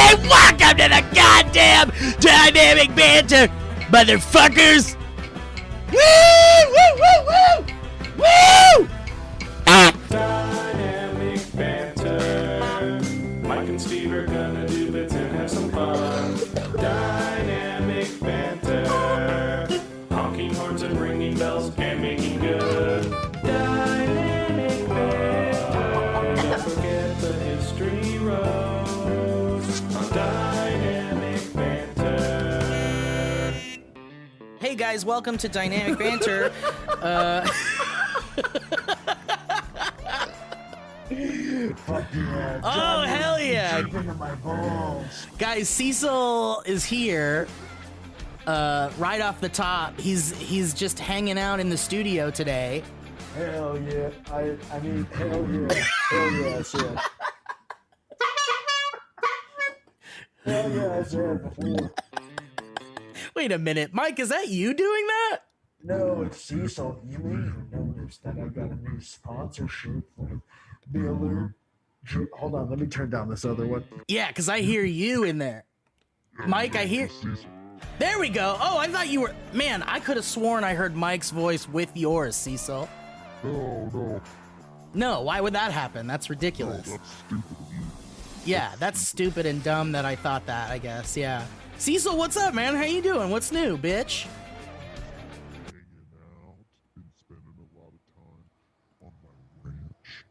Hey, welcome to the goddamn Dynamic Banter, motherfuckers! Woo! Woo! Woo! Woo! Woo! Dynamic Banter. Mike and Steve are gonna do bits and have some fun. Dynamic Banter. Honking horns and ringing bells and making good. Dynamic Banter. Don't forget the history road on Dynamic Banter. Hey guys, welcome to Dynamic Banter. Oh, hell yeah. Guys, Cecil is here. Right off the top, he's just hanging out in the studio today. Hell yeah. I mean, hell yeah. Hell yeah, I said. Hell yeah, I said before. Wait a minute, Mike, is that you doing that? No, it's Cecil. You may even notice that I got a new sponsorship for Miller. Hold on, let me turn down this other one. Yeah, because I hear you in there. Mike, I hear... There we go. Oh, I thought you were... Man, I could have sworn I heard Mike's voice with yours, Cecil. No. No, why would that happen? That's ridiculous. That's stupid of you. Yeah, that's stupid and dumb that I thought that, I guess, yeah. Cecil, what's up, man? How you doing? What's new, bitch? Hanging out, been spending a lot of time on my ranch.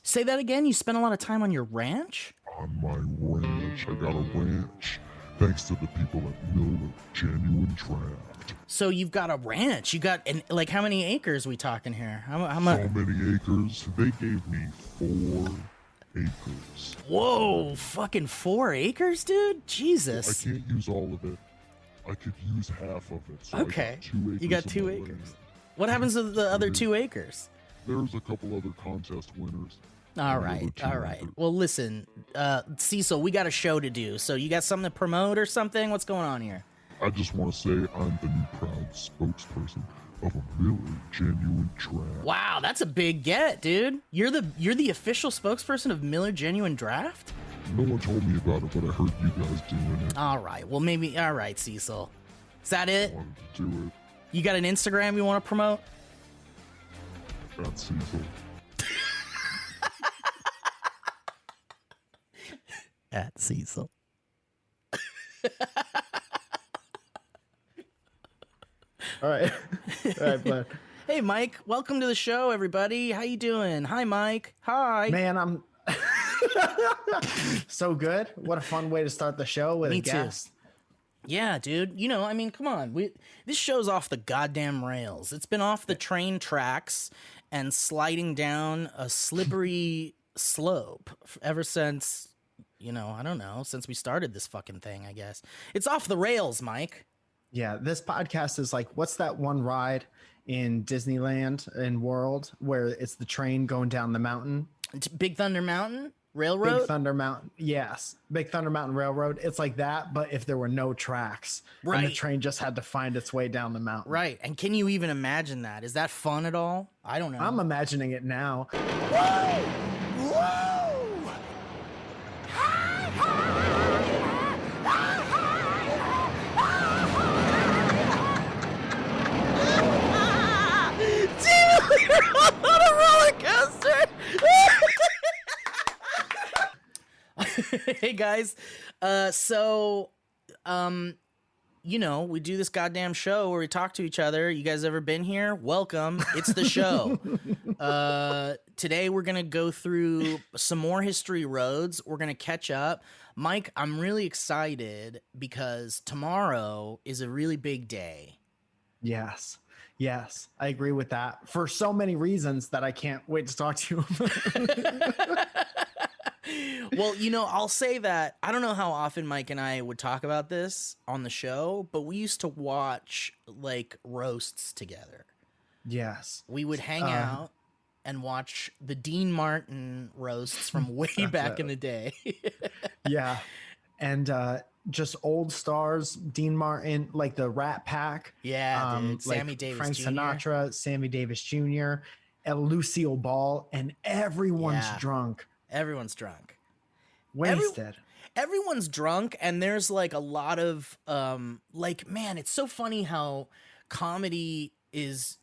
Say that again? You spent a lot of time on your ranch? On my ranch. I got a ranch. Thanks to the people at Miller Genuine Draft. So you've got a ranch. You got, like, how many acres we talking here? How much? So many acres. They gave me 4 acres. Whoa, fucking 4 acres, dude? I Jesus. can't use all of it. I could use half of it. So Okay. I got 2 acres. You got of 2 my acres. land. What happens to the other 2 acres? There's a couple other contest winners. All Another right, 2 all right. acres. Well, listen, Cecil, we got a show to do. So you got something to promote or something? What's going on here? I just want to say I'm the new proud spokesperson of a Miller Genuine Draft. Wow, that's a big get, dude. You're the official spokesperson of Miller Genuine Draft? No one told me about it, but I heard you guys doing it. All right. Well, maybe. All right, Cecil. Is that it? I wanted to do it. You got an Instagram you want to promote? That's Cecil. At Cecil. All right. All right, bud. Hey, Mike. Welcome to the show, everybody. How you doing? Hi, Mike. Hi. Man, I'm so good. What a fun way to start the show with Me a too. guest. Yeah, dude. You know, I mean, come on. This show's off the goddamn rails. It's been off the train tracks and sliding down a slippery slope ever since, you know, I don't know, since we started this fucking thing, I guess. It's off the rails, Mike. Yeah, this podcast is like, what's that one ride in Disneyland in World where it's the train going down the mountain? Big Thunder Mountain? Railroad? Big Thunder Mountain. Yes. Big Thunder Mountain Railroad. It's like that, but if there were no tracks. Right. And the train just had to find its way down the mountain. Right. And can you even imagine that? Is that fun at all? I don't know. I'm imagining it now. on a roller coaster. Hey guys, you know, we do this goddamn show where we talk to each other. You guys ever been here? Welcome. It's the show. Today we're gonna go through some more history roads. We're gonna catch up. Mike, I'm really excited because tomorrow is a really big day. Yes. Yes, I agree with that for so many reasons that I can't wait to talk to you. Well, you know, I'll say that I don't know how often Mike and I would talk about this on the show, but we used to watch like roasts together. Yes. We would hang out and watch the Dean Martin roasts from way back in the day. Yeah. And just old stars, Dean Martin, like the Rat Pack. Yeah, dude. Like Sammy Davis Frank Jr. Sinatra, Sammy Davis Jr., and Lucille Ball, and everyone's Yeah. drunk. Everyone's drunk. Wasted. everyone's drunk, and there's like a lot of like, man, it's so funny how comedy is,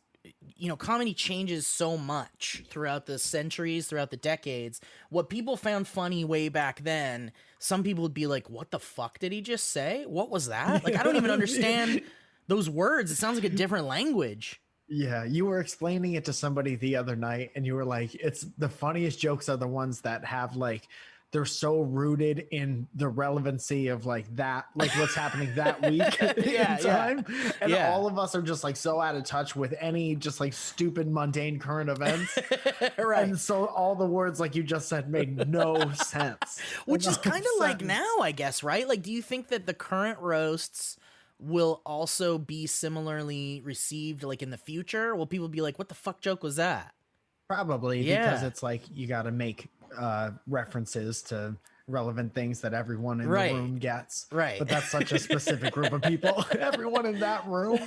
comedy changes so much throughout the centuries, throughout the decades. What people found funny way back then, some people would be like, what the fuck did he just say? What was that? Like, I don't even understand those words. It sounds like a different language. Yeah, you were explaining it to somebody the other night, and you were like, it's the funniest jokes are the ones that have like, they're so rooted in the relevancy of like that, like what's happening that week in time. And all of us are just like so out of touch with any just like stupid mundane current events. Right. And so all the words like you just said made no sense. Which is No kind of like sense. now, I guess, right? Like, do you think that the current roasts will also be similarly received like in the future? Will people be like, what the fuck joke was that? Probably because Yeah. it's like you got to make references to relevant things that everyone in Right. the room gets. Right. But that's such a specific group of people. Everyone in that room.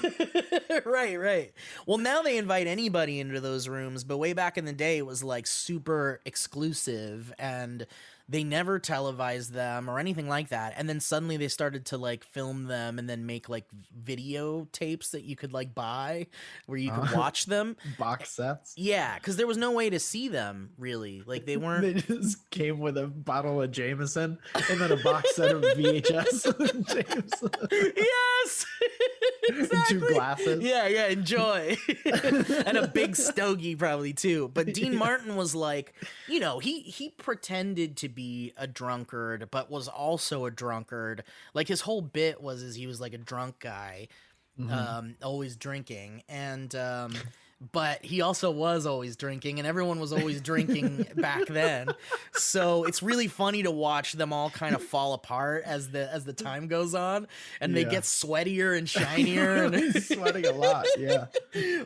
Right. Well, now they invite anybody into those rooms, but way back in the day, it was like super exclusive, and they never televised them or anything like that. And then suddenly they started to like film them and then make like video tapes that you could like buy where you could watch them. Box sets. Yeah, because there was no way to see them really. Like, they weren't. They just came with a bottle of Jameson and then a box set of VHS Jameson. Yes. And Exactly. 2 glasses. Yeah, enjoy. And a big stogie probably too. But Dean Martin was like, he pretended to be a drunkard, but was also a drunkard. Like, his whole bit was he was like a drunk guy, always drinking. And but he also was always drinking, and everyone was always drinking back then. So it's really funny to watch them all kind of fall apart as the time goes on, and they get sweatier and shinier. And He's sweating a lot. Yeah.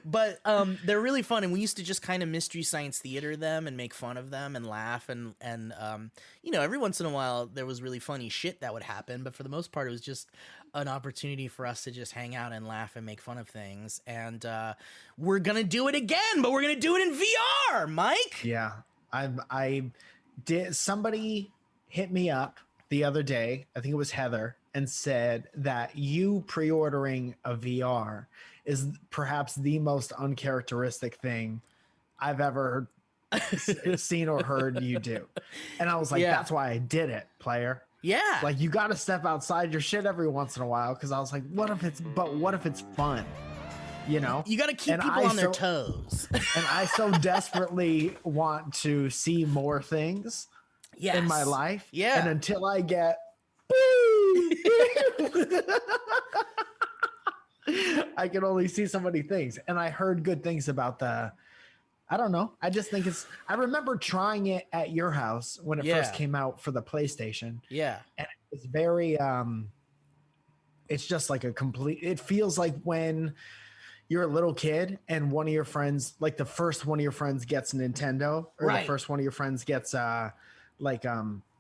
but they're really fun, and we used to just kind of mystery science theater them and make fun of them and laugh, and every once in a while there was really funny shit that would happen, but for the most part it was just an opportunity for us to just hang out and laugh and make fun of things. And we're gonna do it again, but we're gonna do it in VR, Mike. Yeah. I did. Somebody hit me up the other day, I think it was Heather, and said that you pre-ordering a VR is perhaps the most uncharacteristic thing I've ever seen or heard you do. And I was like, Yeah. that's why I did it, player. Yeah. Like, you got to step outside your shit every once in a while. Cause I was like, what if it's fun? You got to keep And people I on their so- toes. And I so desperately want to see more things Yes. in my life. Yeah. And until I get I can only see so many things. And I heard good things about I don't know. I just think I remember trying it at your house when it first came out for the PlayStation. Yeah. And it's very, it's just like it feels like when you're a little kid and one of your friends, like the first one of your friends gets a Nintendo, or Right. the first one of your friends gets like a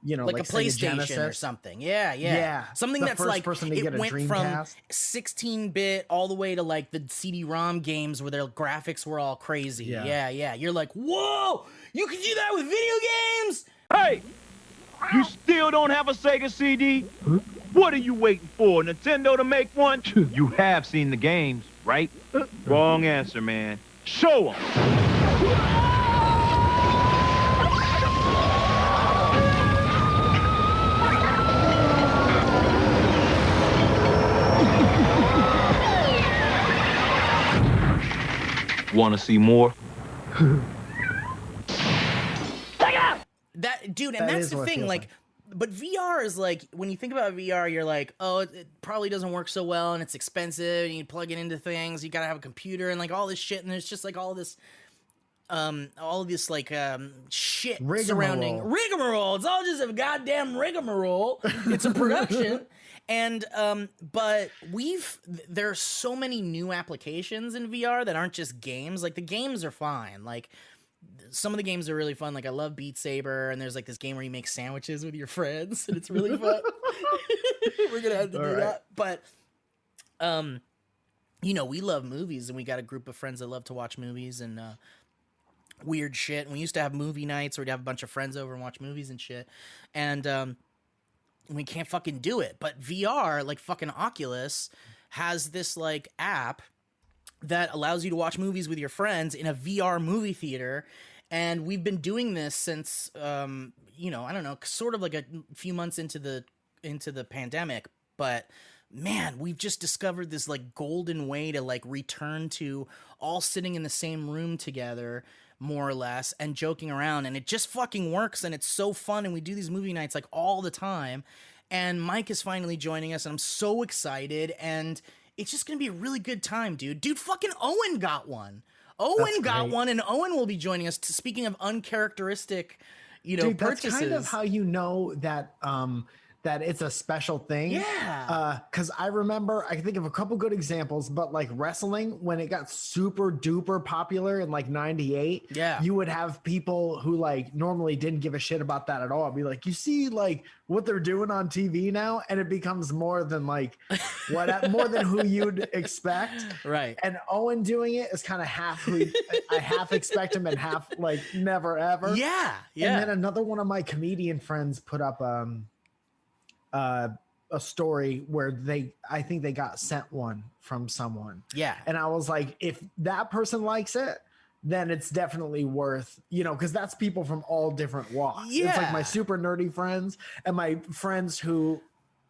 Sega PlayStation Genesis or something. Yeah. Something The that's first like person to it get a went from Dreamcast. 16-bit all the way to like the CD-ROM games where their graphics were all crazy. Yeah. Yeah. You're like, whoa, you can do that with video games. Hey, you still don't have a Sega CD? What are you waiting for? Nintendo to make one? You have seen the games, right? Wrong answer, man. Show them. Want to see more? That dude, and That that's is the what it thing. feels Like, but VR is like, when you think about VR, you're like, oh, it probably doesn't work so well, and it's expensive, and you plug it into things. You gotta have a computer and like all this shit, and there's just like all this like shit surrounding rigmarole. It's all just a goddamn rigmarole. It's a production. And but there's so many new applications in VR that aren't just games. Like, the games are fine. Like, some of the games are really fun. Like, I love Beat Saber, and there's like this game where you make sandwiches with your friends, and it's really fun. We're gonna have to do that. But we love movies, and we got a group of friends that love to watch movies, and weird shit. And we used to have movie nights where we'd have a bunch of friends over and watch movies and shit. And we can't fucking do it. But VR, like fucking Oculus, has this like app that allows you to watch movies with your friends in a VR movie theater. And we've been doing this since, you know, I don't know, sort of like a few months into the pandemic. But man, we've just discovered this like golden way to like return to all sitting in the same room together, more or less, and joking around. And it just fucking works. And it's so fun. And we do these movie nights like all the time. And Mike is finally joining us. And I'm so excited. And it's just going to be a really good time, dude. Dude, fucking Owen got one. Owen got one, and Owen will be joining us. Speaking of uncharacteristic, you know, Dude, purchases. that's kind of how you know that that it's a special thing. Yeah. Because I remember, I can think of a couple good examples, but like wrestling, when it got super duper popular in like 98, Yeah. you would have people who like normally didn't give a shit about that at all. Be like, you see like what they're doing on TV now, and it becomes more than like more than who you'd expect. Right. And Owen doing it is kind of half who I half expect him and half like never ever. Yeah. Yeah. And then another one of my comedian friends put up a story where I think they got sent one from someone. Yeah. And I was like, if that person likes it, then it's definitely worth, you know, because that's people from all different walks. It's like my Yeah. super nerdy friends and my friends who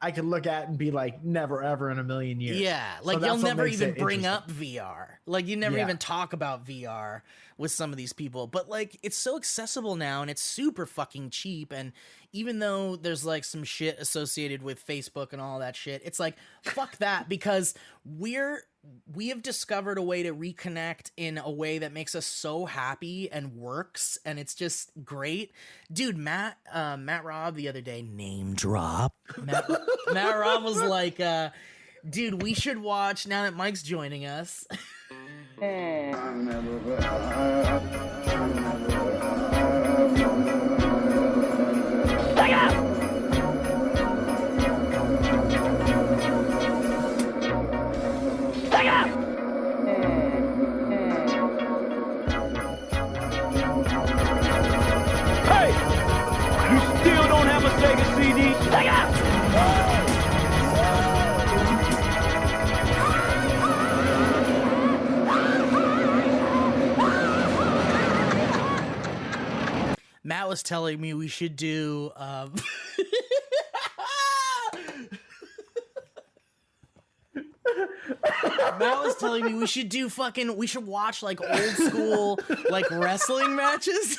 I could look at and be like, never ever in a million years. Yeah, like So you'll that's what never makes even it bring interesting. up VR. Like you never Yeah. even talk about VR with some of these people. But like it's so accessible now and it's super fucking cheap. And even though there's like some shit associated with Facebook and all that shit, it's like fuck that, because we have discovered a way to reconnect in a way that makes us so happy and works, and it's just great. Dude, Matt Robb the other day, name drop. Matt Robb was like, dude, we should watch, now that Mike's joining us. Hey! You still don't have a Sega CD? Check out! Matt was telling me we should do Matt was telling me we should watch like old school like wrestling matches.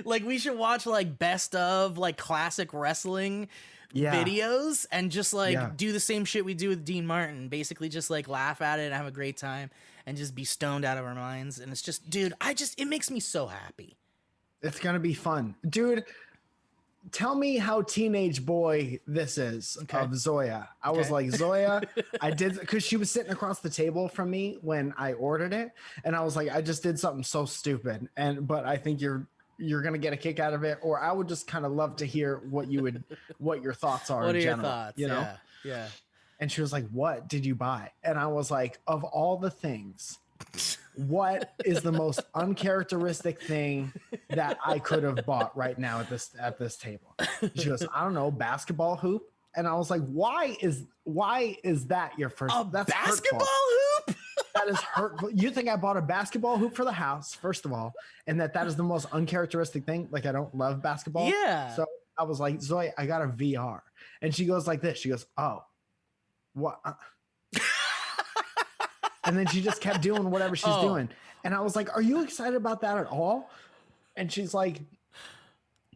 Like we should watch like best of like classic wrestling videos and just like do the same shit we do with Dean Martin. Basically just like laugh at it and have a great time and just be stoned out of our minds. And it's just, dude, it makes me so happy. It's going to be fun. Dude, tell me how teenage boy this is of Zoya. I was like, Zoya, I did, because she was sitting across the table from me when I ordered it. And I was like, I just did something so stupid. But I think you're going to get a kick out of it. Or I would just kind of love to hear what your thoughts are. What are in your general, thoughts? You know? Yeah. And she was like, what did you buy? And I was like, of all the things, what is the most uncharacteristic thing that I could have bought right now at this table? She goes, I don't know, basketball hoop. And I was like, why is that your first? That's basketball hurtful. hoop? That is hurtful. You think I bought a basketball hoop for the house, first of all, and that is the most uncharacteristic thing? Like, I don't love basketball. Yeah. So I was like, Zoe, I got a VR. And she goes like this. She goes, oh, what? And then she just kept doing whatever she's doing. And I was like, are you excited about that at all? And she's like,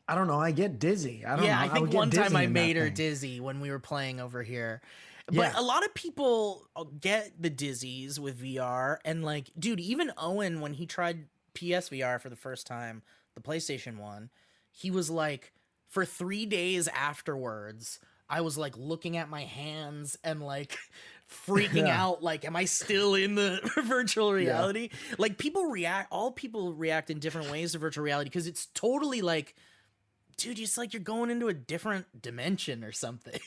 I don't know. I get dizzy. I don't know. I think would get one time dizzy I in that made her thing. dizzy when we were playing over here. But Yeah. a lot of people get the dizzies with VR. And like, dude, even Owen, when he tried PSVR for the first time, the PlayStation 1, he was like, for 3 days afterwards, I was like looking at my hands and like freaking out. Like, am I still in the virtual reality? Like all people react in different ways to virtual reality, because it's totally like, dude, it's like you're going into a different dimension or something.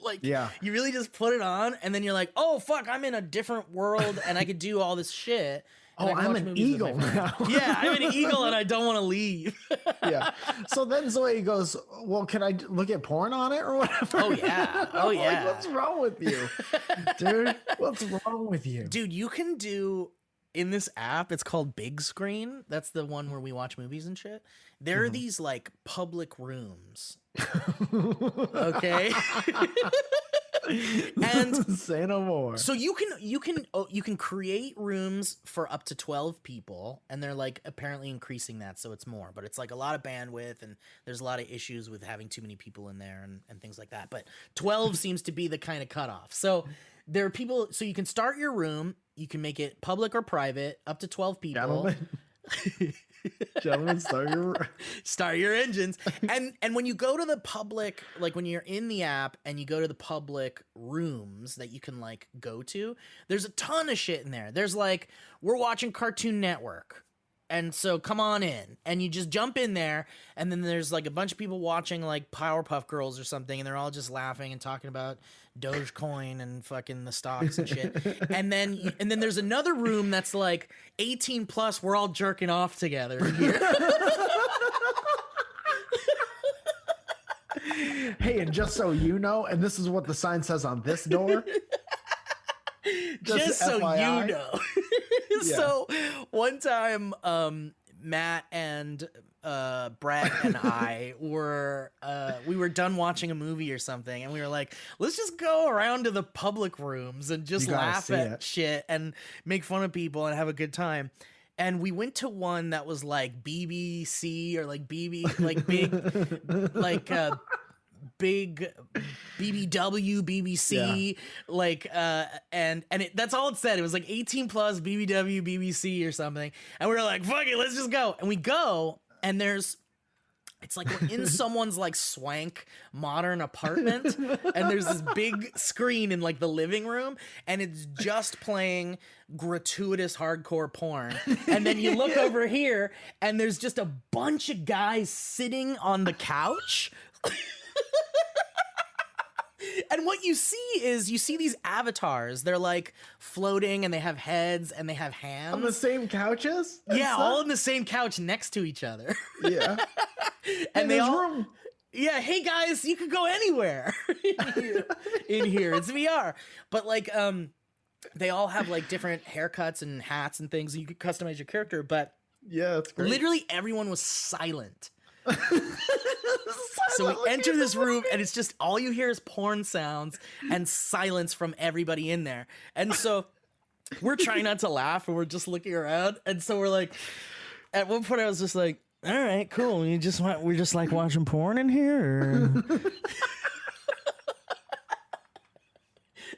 Like, you really just put it on and then you're like, oh fuck, I'm in a different world and I could do all this shit. and I Oh, can I'm watch an movies with my eagle friends. now. Yeah, I'm an eagle and I don't want to leave. Yeah. So then Zoe goes, well, can I look at porn on it or whatever? Oh, yeah. Oh, I'm yeah. Like, what's wrong with you? Dude, what's wrong with you? Dude, you can do in this app, it's called Big Screen. That's the one where we watch movies and shit. There are these like public rooms. Okay. And say no more. so you can create rooms for up to 12 people, and they're like apparently increasing that, so it's more, but it's like a lot of bandwidth and there's a lot of issues with having too many people in there and things like that. But 12 seems to be the kind of cutoff. So there are people, so you can start your room, you can make it public or private, up to 12 people. Gentlemen, Start your engines. And when you go to the public, like when you're in the app and you go to the public rooms that you can like go to, there's a ton of shit in there. There's like, we're watching Cartoon Network, and so come on in, and you just jump in there, and then there's like a bunch of people watching like Powerpuff Girls or something, and they're all just laughing and talking about Dogecoin and fucking the stocks and shit. And then there's another room that's like 18 plus. We're all jerking off together in here. Hey, and just so you know, and this is what the sign says on this door. Just so FYI. you know. Yeah. So one time, Matt and Brett and I were we were done watching a movie or something, and we were like, let's just go around to the public rooms and just You gotta laugh see at it. shit and make fun of people and have a good time. And we went to one that was like BBC or like like big big BBW, BBC, like and that's all it said. It was like 18 plus BBW, BBC or something. And we were like, fuck it, let's just go. And we go, and it's like we're in someone's like swank modern apartment, and there's this big screen in like the living room, and it's just playing gratuitous hardcore porn. And then you look over here, and there's just a bunch of guys sitting on the couch. And what you see is these avatars. They're like floating, and they have heads and they have hands. On the same couches? and Yeah, stuff? all on the same couch next to each other. Yeah. And they there's all room. Yeah, hey guys, you could go anywhere in here. It's VR. But like they all have like different haircuts and hats and things, and you could customize your character, but Yeah, it's great. literally everyone was silent. So we enter this room, and it's just all you hear is porn sounds and silence from everybody in there. And so we're trying not to laugh, and we're just looking around. And so we're like, at one point I was just like, all right, cool. We're just like watching porn in here. Or...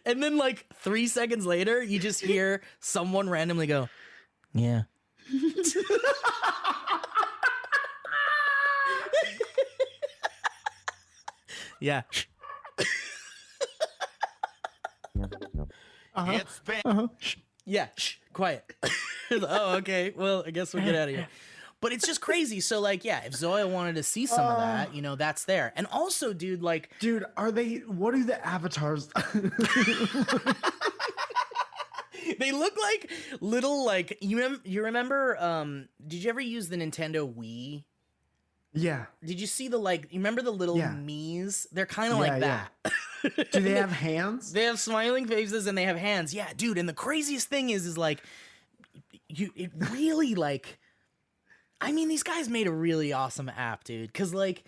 And then like 3 seconds later, you just hear someone randomly go, yeah. Yeah. Yeah. Shh, quiet. Oh, okay. Well, I guess we'll get out of here. But it's just crazy. So, like, yeah, if Zoya wanted to see some of that, you know, that's there. And also, dude, like, Dude, what are the avatars? they look like little, like, you remember, did you ever use the Nintendo Wii? Yeah. Did you see the, like, you remember the little Yeah. Miis? They're kind of Yeah, like yeah. that. Do they have hands? They have smiling faces and they have hands. Yeah, dude. And the craziest thing is like, it really like, I mean, these guys made a really awesome app, dude. Cause like,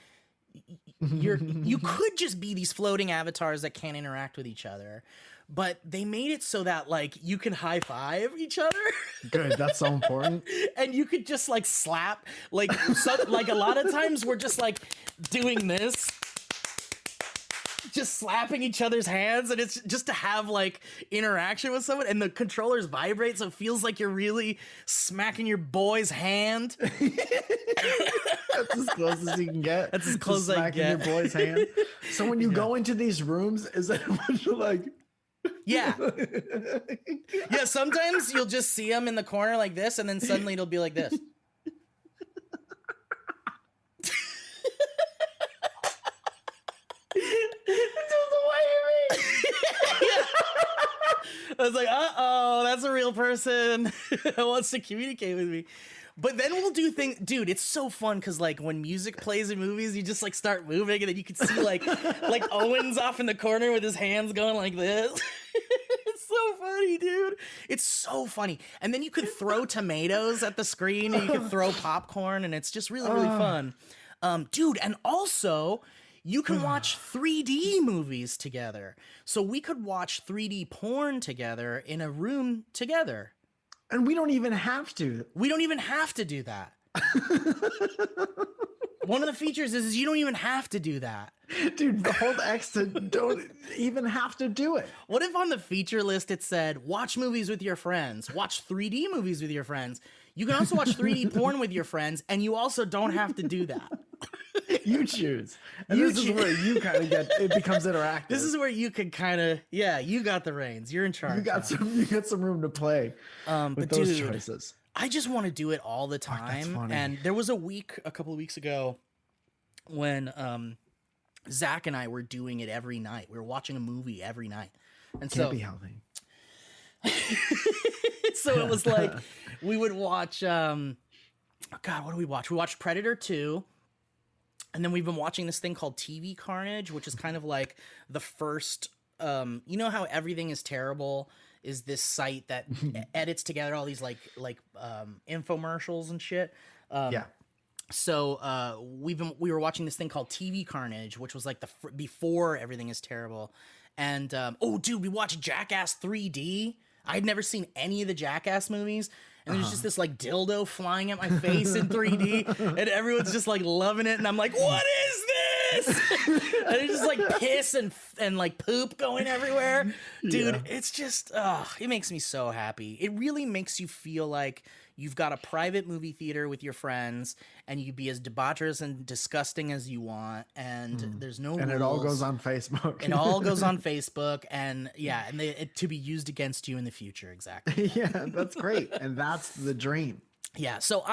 you could just be these floating avatars that can't interact with each other, but they made it so that like you can high five each other. Good. That's so important. And you could just like slap, like, like a lot of times we're just like doing this, just slapping each other's hands, and it's just to have like interaction with someone, and the controllers vibrate, so it feels like you're really smacking your boy's hand. That's as close as you can get. That's as close to as I smacking get. your boy's hand. So when you go into these rooms, is it a bunch of like? Yeah. Yeah, sometimes you'll just see them in the corner like this, and then suddenly it'll be like this. I was like, uh-oh, that's a real person that wants to communicate with me. But then we'll do things, dude. It's so fun because like when music plays in movies, you just like start moving, and then you can see like Owen's off in the corner with his hands going like this. It's so funny, dude. It's so funny. And then you could throw tomatoes at the screen, and you can throw popcorn, and it's just really fun, dude. And also, you can watch 3D movies together. So we could watch 3D porn together in a room together. And we don't even have to. We don't even have to do that. One of the features is you don't even have to do that. Dude, hold X to don't even have to do it. What if on the feature list it said, watch movies with your friends, watch 3D movies with your friends. You can also watch 3D porn with your friends, and you also don't have to do that. You choose. And this is where you kind of get, it becomes interactive. This is where you can kind of, yeah, you got the reins. You're in charge. You got some room to play with but those dude, choices. I just want to do it all the time. And there was a couple of weeks ago when Zach and I were doing it every night. We were watching a movie every night. And Can't be healthy. So it was like we would watch God, what do we watch? We watched Predator 2. And then we've been watching this thing called TV Carnage, which is kind of like the first you know how Everything is Terrible is this site that edits together all these like infomercials and shit. Yeah. So we were watching this thing called TV Carnage, which was like before Everything is Terrible. And oh dude, we watched Jackass 3D. I'd never seen any of the Jackass movies. And there's just this like dildo flying at my face in 3D, and everyone's just like loving it. And I'm like, what is this? And there's just like piss and like poop going everywhere. Dude, it's just, it makes me so happy. It really makes you feel like you've got a private movie theater with your friends, and you can be as debaucherous and disgusting as you want. And there's no And rules. it all goes on Facebook. It all goes on Facebook, and yeah, and to be used against you in the future. Exactly. Yeah, that's great. And that's the dream. Yeah, so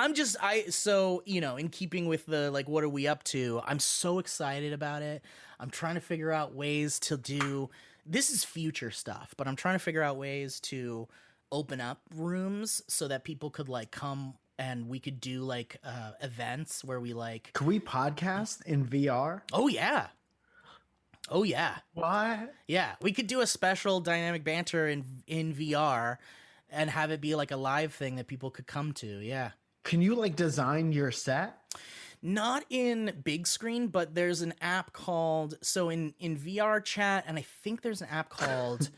so, you know, in keeping with the, like, what are we up to? I'm so excited about it. I'm trying to figure out ways to do, this is future stuff, but I'm trying to figure out ways to open up rooms so that people could, like, come and we could do, like, events where we, like. Could we podcast in VR? Oh, yeah. Oh, yeah. What? Yeah, we could do a special dynamic banter in VR and have it be like a live thing that people could come to. Yeah. Can you like design your set? Not in big screen, but there's an app called, so in VR chat, and I think there's an app called,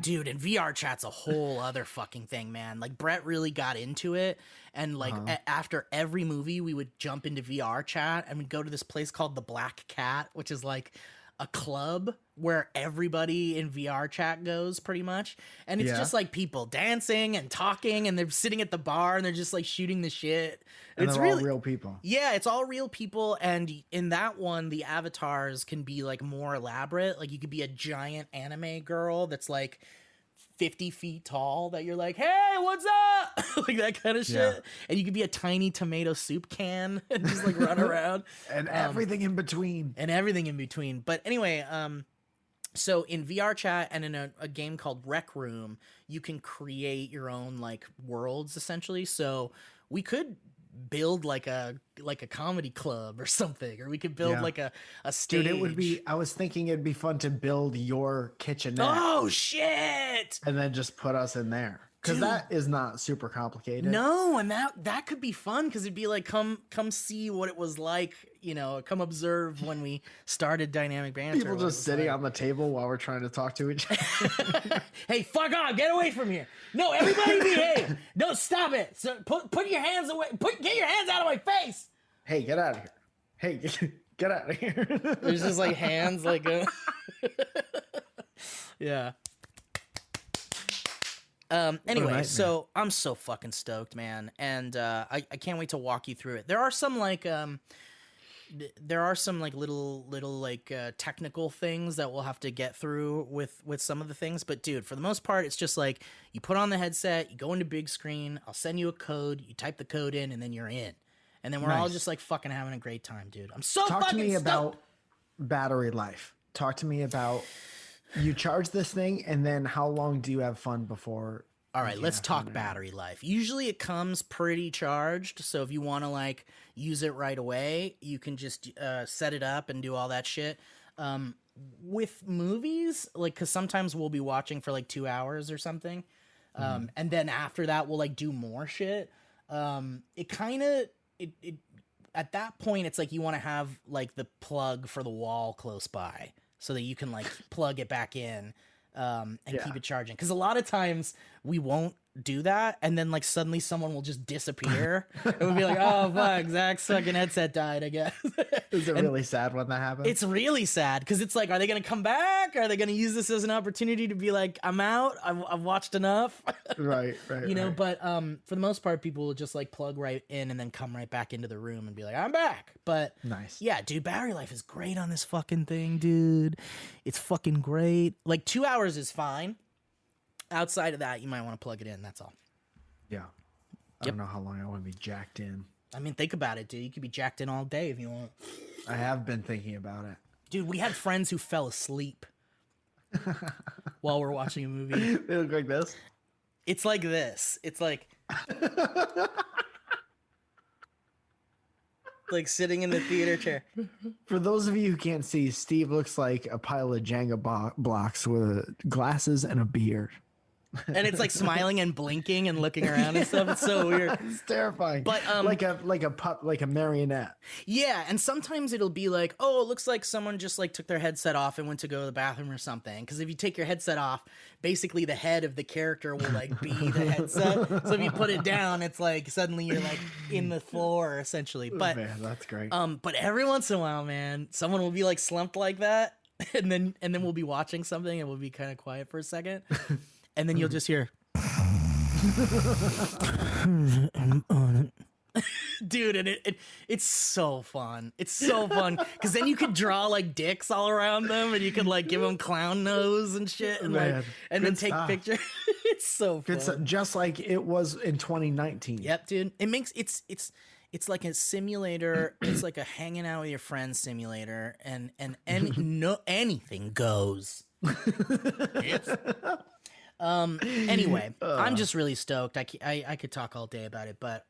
dude, in VR chat's a whole other fucking thing, man. Like Brett really got into it. And like after every movie, we would jump into VR chat and we'd go to this place called the Black Cat, which is like a club where everybody in VR chat goes pretty much. And it's just like people dancing and talking, and they're sitting at the bar and they're just like shooting the shit. And it's they're really all real people. Yeah, it's all real people. And in that one, the avatars can be like more elaborate. Like you could be a giant anime girl that's like 50 feet tall that you're like, hey, what's up? Like that kind of shit. Yeah. And you could be a tiny tomato soup can and just like run around. And everything in between. And everything in between. But anyway, so in VR chat and in a game called Rec Room, you can create your own like worlds essentially. So we could build like a comedy club or something, or we could build like a stage. Dude, it would be, I was thinking it'd be fun to build your kitchenette. Oh shit. And then just put us in there. Because that is not super complicated. No, and that could be fun because it'd be like come see what it was like, you know, come observe when we started Dynamic Banter. People just sitting on the table while we're trying to talk to each other. Hey, fuck off, get away from here. No, everybody behave. No, stop it. So put your hands away. Get your hands out of my face. Hey, get out of here. Hey, get out of here. There's just like hands like yeah. Anyway, so I'm so fucking stoked, man, and I can't wait to walk you through it. There are some like little like technical things that we'll have to get through with some of the things, but dude, for the most part, it's just like you put on the headset, you go into big screen, I'll send you a code, you type the code in, and then you're in, and then we're all just like fucking having a great time, dude. I'm so Talk fucking to me stoked. about battery life. Talk to me about You charge this thing, and then how long do you have fun before? All you right, can't let's have talk fun anymore? battery life. Usually it comes pretty charged, so if you want to like use it right away, you can just set it up and do all that shit. Um, with movies, like, because sometimes we'll be watching for like 2 hours or something, and then after that we'll like do more shit. It kind of it at that point it's like you want to have like the plug for the wall close by so that you can like plug it back in and Yeah. keep it charging, because a lot of times we won't do that, and then like suddenly someone will just disappear and we'll be like, oh fuck, Zach's fucking headset died, I guess. Is it And really sad when that happens? it's really sad because it's like, are they gonna come back? Are they gonna use this as an opportunity to be like, I'm out, I've watched enough? right. You know, right. but for the most part, people will just like plug right in and then come right back into the room and be like, I'm back. But Nice. yeah, dude, battery life is great on this fucking thing, dude. It's fucking great. Like 2 hours is fine. Outside of that, you might want to plug it in. That's all. Yeah. I don't know how long I want to be jacked in. I mean, think about it, dude. You could be jacked in all day if you want. I have been thinking about it. Dude, we had friends who fell asleep while we're watching a movie. They look like this. It's like this. It's like like sitting in the theater chair. For those of you who can't see, Steve looks like a pile of Jenga blocks with glasses and a beard. And it's like smiling and blinking and looking around and stuff. It's so weird. It's terrifying. But, like a pup, like a marionette. Yeah, and sometimes it'll be like, oh, it looks like someone just like took their headset off and went to go to the bathroom or something. Because if you take your headset off, basically the head of the character will like be the headset. So if you put it down, it's like suddenly you're like in the floor essentially. But Man, that's great. but every once in a while, man, someone will be like slumped like that, and then we'll be watching something and we'll be kind of quiet for a second, and then you'll just hear. Dude, and it's so fun. It's so fun because then you could draw like dicks all around them, and you could like give them clown nose and shit, and Man, like and then good take stuff. pictures. It's so fun. It's just like it was in 2019. Yep, dude. It makes it's like a simulator. It's like a hanging out with your friends simulator, and no anything goes. Anyway, I'm just really stoked. I could talk all day about it, but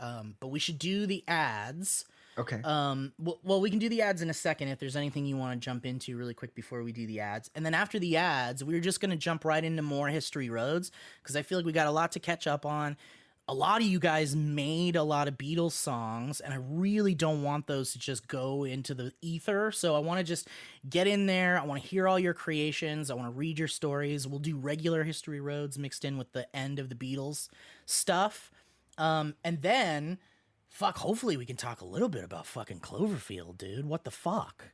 we should do the ads. Okay. Well, we can do the ads in a second if there's anything you want to jump into really quick before we do the ads. And then after the ads, we're just going to jump right into more History Roads because I feel like we got a lot to catch up on. A lot of you guys made a lot of Beatles songs, and I really don't want those to just go into the ether. So I want to just get in there. I want to hear all your creations. I want to read your stories. We'll do regular History Roads mixed in with the end of the Beatles stuff. And then, fuck, hopefully we can talk a little bit about fucking Cloverfield, dude. What the fuck?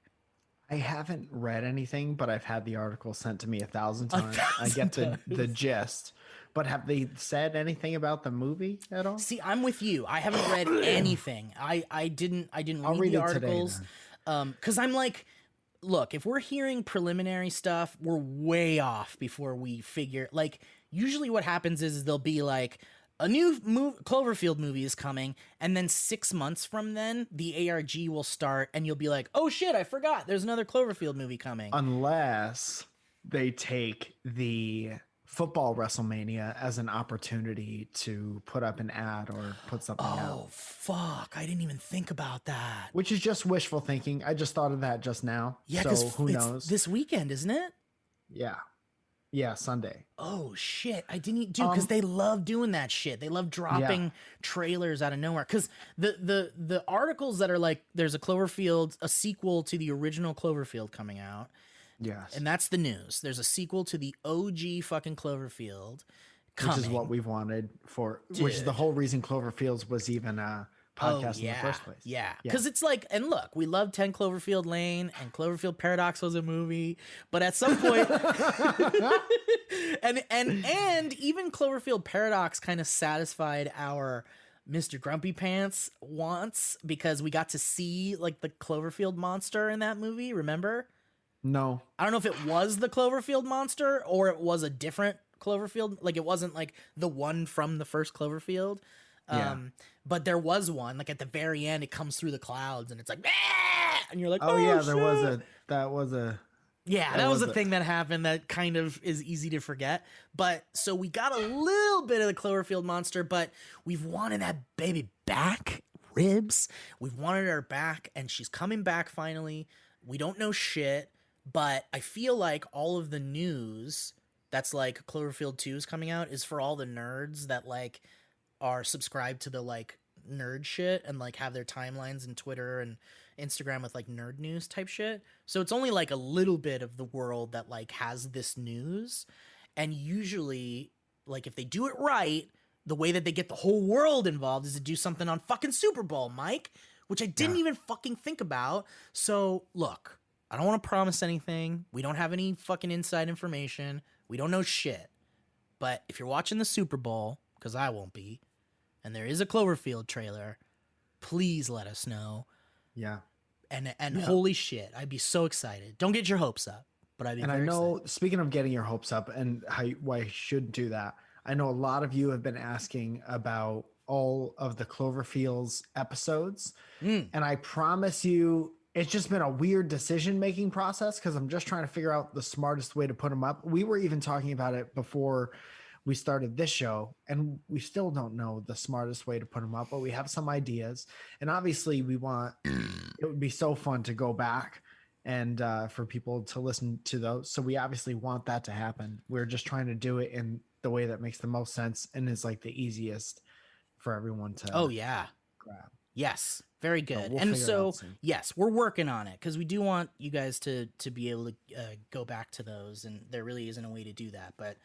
I haven't read anything, but I've had the article sent to me 1,000 times. I 1,000 get times. the gist. But have they said anything about the movie at all? See, I'm with you. I haven't read anything. I didn't I'll read read the it today, articles. Because I'm like, look, if we're hearing preliminary stuff, we're way off before we figure. Like, usually what happens is there'll be like a new Cloverfield movie is coming, and then 6 months from then, the ARG will start, and you'll be like, oh shit, I forgot. There's another Cloverfield movie coming. Unless they take the football WrestleMania as an opportunity to put up an ad or put something Oh out. fuck! I didn't even think about that. Which is just wishful thinking. I just thought of that just now. Yeah, so because who it's knows? this weekend, isn't it? Yeah, Sunday. Oh shit! I didn't do because they love doing that shit. They love dropping trailers out of nowhere. Because the articles that are like, there's a Cloverfield, a sequel to the original Cloverfield coming out, Yes. and that's the news. There's a sequel to the OG fucking Cloverfield coming. Which is what we've wanted for, which is the whole reason Cloverfields was even a podcast in the first place. Yeah, because it's like, and look, we love 10 Cloverfield Lane, and Cloverfield Paradox was a movie, but at some point, and even Cloverfield Paradox kind of satisfied our Mr. Grumpy Pants wants because we got to see like the Cloverfield monster in that movie. Remember? No. I don't know if it was the Cloverfield monster or it was a different Cloverfield. Like it wasn't like the one from the first Cloverfield. But there was one, like at the very end, it comes through the clouds and it's like, "Ah!" And you're like, Oh yeah, shit. that was a Yeah, that was the thing that happened that kind of is easy to forget. But so we got a little bit of the Cloverfield monster, but we've wanted that baby back, Ribs. We've wanted her back, and she's coming back finally. We don't know shit, but I feel like all of the news that's like Cloverfield 2 is coming out is for all the nerds that like are subscribed to the like nerd shit and like have their timelines and Twitter and Instagram with like nerd news type shit. So it's only like a little bit of the world that like has this news. And usually, like if they do it right, the way that they get the whole world involved is to do something on fucking Super Bowl, Mike, which I didn't even fucking think about. So look, I don't want to promise anything. We don't have any fucking inside information. We don't know shit. But if you're watching the Super Bowl, because I won't be, and there is a Cloverfield trailer, please let us know. Yeah. And holy shit, I'd be so excited. Don't get your hopes up, but I'd be And very I know, excited. speaking of getting your hopes up and why you should do that, I know a lot of you have been asking about all of the Cloverfield's episodes. And I promise you, it's just been a weird decision-making process because I'm just trying to figure out the smartest way to put them up. We were even talking about it before we started this show, and we still don't know the smartest way to put them up, but we have some ideas. And obviously it would be so fun to go back and for people to listen to those. So we obviously want that to happen. We're just trying to do it in the way that makes the most sense and is like the easiest for everyone to grab. Yes, very good. we'll And figure it so out soon. yes, we're working on it because we do want you guys to be able to go back to those, and there really isn't a way to do that. But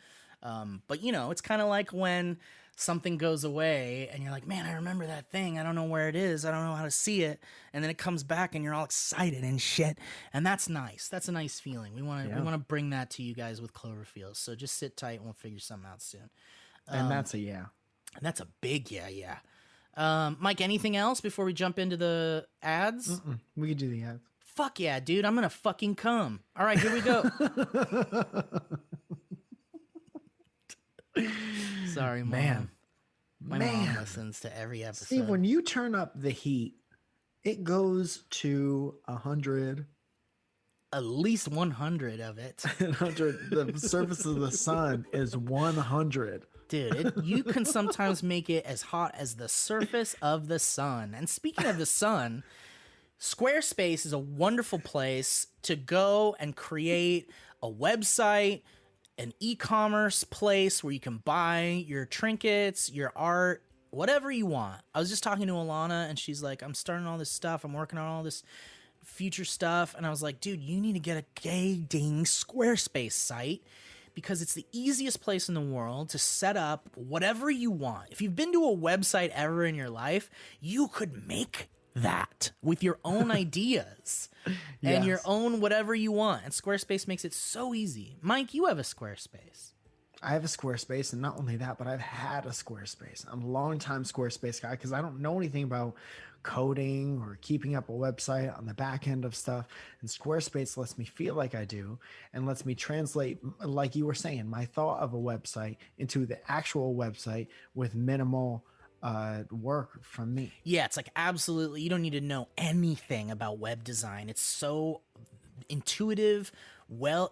you know, it's kind of like when something goes away and you're like, man, I remember that thing. I don't know where it is. I don't know how to see it. And then it comes back and you're all excited and shit. And that's nice. That's a nice feeling. We want to bring that to you guys with Cloverfield. So just sit tight and we'll figure something out soon. And that's a yeah. And that's a big yeah. Mike, anything else before we jump into the ads? We could do the ads. Fuck yeah, dude. I'm going to fucking come. All right, here we go. Sorry, Mom. Man. My mom listens to every episode. See, when you turn up the heat, it goes to 100. At least 100 of it. 100. The surface of the sun is 100. Dude, you can sometimes make it as hot as the surface of the sun. And speaking of the sun, Squarespace is a wonderful place to go and create a website, an e-commerce place where you can buy your trinkets, your art, whatever you want. I was just talking to Alana and she's like, I'm starting all this stuff. I'm working on all this future stuff. And I was like, dude, you need to get a gay dang Squarespace site because it's the easiest place in the world to set up whatever you want. If you've been to a website ever in your life, you could make that with your own ideas and your own whatever you want. And Squarespace makes it so easy. Mike, you have a Squarespace. I have a Squarespace, and not only that, but I've had a Squarespace. I'm a long-time Squarespace guy because I don't know anything about coding or keeping up a website on the back end of stuff. And Squarespace lets me feel like I do and lets me translate, like you were saying, my thought of a website into the actual website with minimal work from me. Yeah, it's like absolutely, you don't need to know anything about web design. It's so intuitive,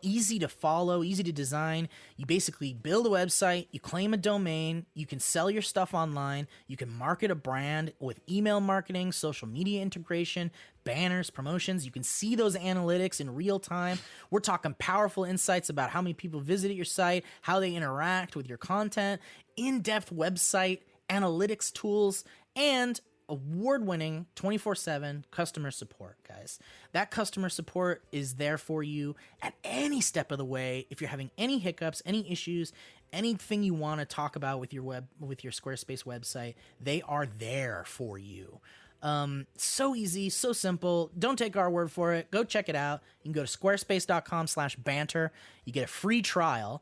easy to follow, easy to design. You basically build a website, you claim a domain, you can sell your stuff online, you can market a brand with email marketing, social media integration, banners, promotions. You can see those analytics in real time. We're talking powerful insights about how many people visited your site, how they interact with your content, in-depth website analytics tools, and award-winning 24/7 customer support, guys. That customer support is there for you at any step of the way. If you're having any hiccups, any issues, anything you want to talk about with your Squarespace website, they are there for you. So easy, so simple. Don't take our word for it. Go check it out. You can go to squarespace.com/banter. You get a free trial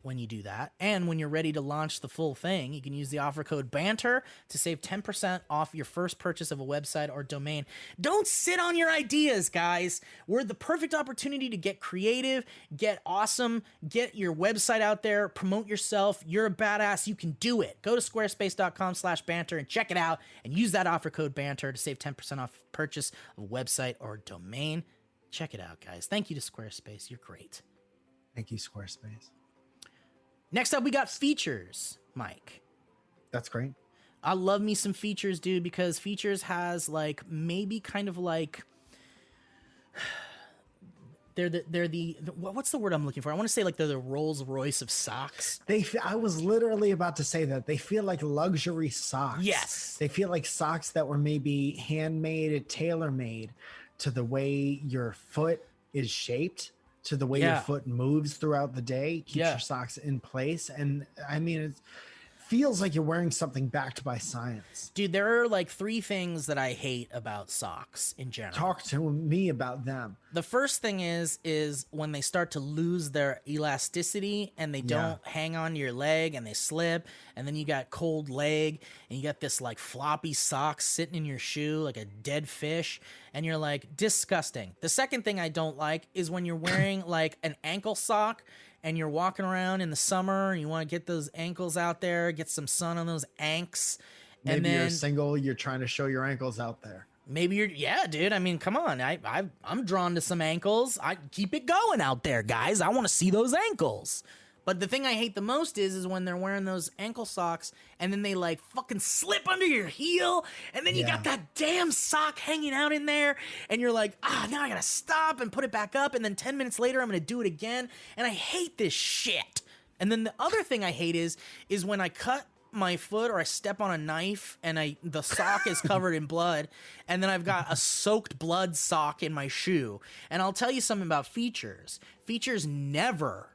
when you do that. And when you're ready to launch the full thing, you can use the offer code BANTER to save 10% off your first purchase of a website or domain. Don't sit on your ideas, guys. We're the perfect opportunity to get creative, get awesome, get your website out there, promote yourself. You're a badass. You can do it. Go to squarespace.com/banter and check it out and use that offer code BANTER to save 10% off purchase of a website or domain. Check it out, guys. Thank you to Squarespace. You're great. Thank you, Squarespace. Next up, we got features, Mike. That's great. I love me some features, dude, because features has like maybe kind of like they're the what's the word I'm looking for? I want to say like they're the Rolls Royce of socks. I was literally about to say that they feel like luxury socks. Yes. They feel like socks that were maybe handmade, tailor-made to the way your foot is shaped, to the way your foot moves throughout the day, keeps your socks in place. And I mean, it feels like you're wearing something backed by science. Dude, there are like 3 things that I hate about socks in general. Talk to me about them. The first thing is when they start to lose their elasticity and they don't hang on to your leg and they slip, and then you got cold leg and you got this like floppy sock sitting in your shoe like a dead fish, and you're like, disgusting. The second thing I don't like is when you're wearing like an ankle sock and you're walking around in the summer and you want to get those ankles out there, get some sun on those anks. Maybe and then you're single, you're trying to show your ankles out there. maybe you're, dude. I mean, come on. I'm drawn to some ankles. I keep it going out there, guys. I want to see those ankles. But the thing I hate the most is when they're wearing those ankle socks and then they like fucking slip under your heel and then you got that damn sock hanging out in there and you're like, now I gotta stop and put it back up, and then 10 minutes later I'm gonna do it again, and I hate this shit. And then the other thing I hate is when I cut my foot or I step on a knife and the sock is covered in blood, and then I've got a soaked blood sock in my shoe. And I'll tell you something about features. Features never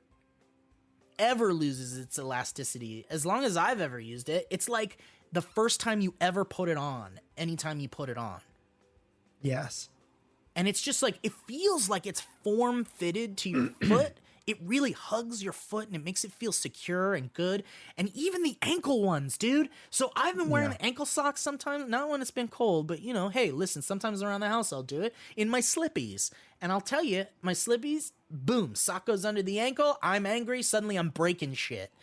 ever loses its elasticity. As long as I've ever used it, it's like the first time you ever put it on, anytime you put it on. Yes. And it's just like, it feels like it's form fitted to your foot. It really hugs your foot and it makes it feel secure and good. And even the ankle ones, dude. So I've been wearing the ankle socks sometimes, not when it's been cold, but you know, hey, listen, sometimes around the house I'll do it in my slippies. And I'll tell you, my slippies, boom, sock goes under the ankle. I'm angry. Suddenly I'm breaking shit.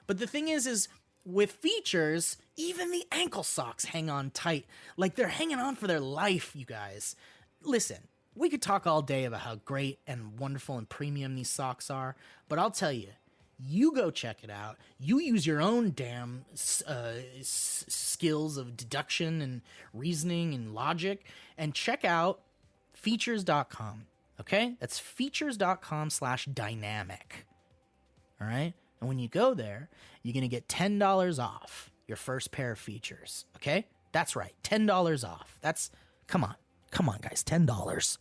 But the thing is with features, even the ankle socks hang on tight. Like they're hanging on for their life, you guys. Listen. We could talk all day about how great and wonderful and premium these socks are, but I'll tell you, you go check it out. You use your own damn skills of deduction and reasoning and logic and check out features.com, okay? That's features.com/dynamic, all right? And when you go there, you're going to get $10 off your first pair of features, okay? That's right, $10 off. Come on, guys, $10.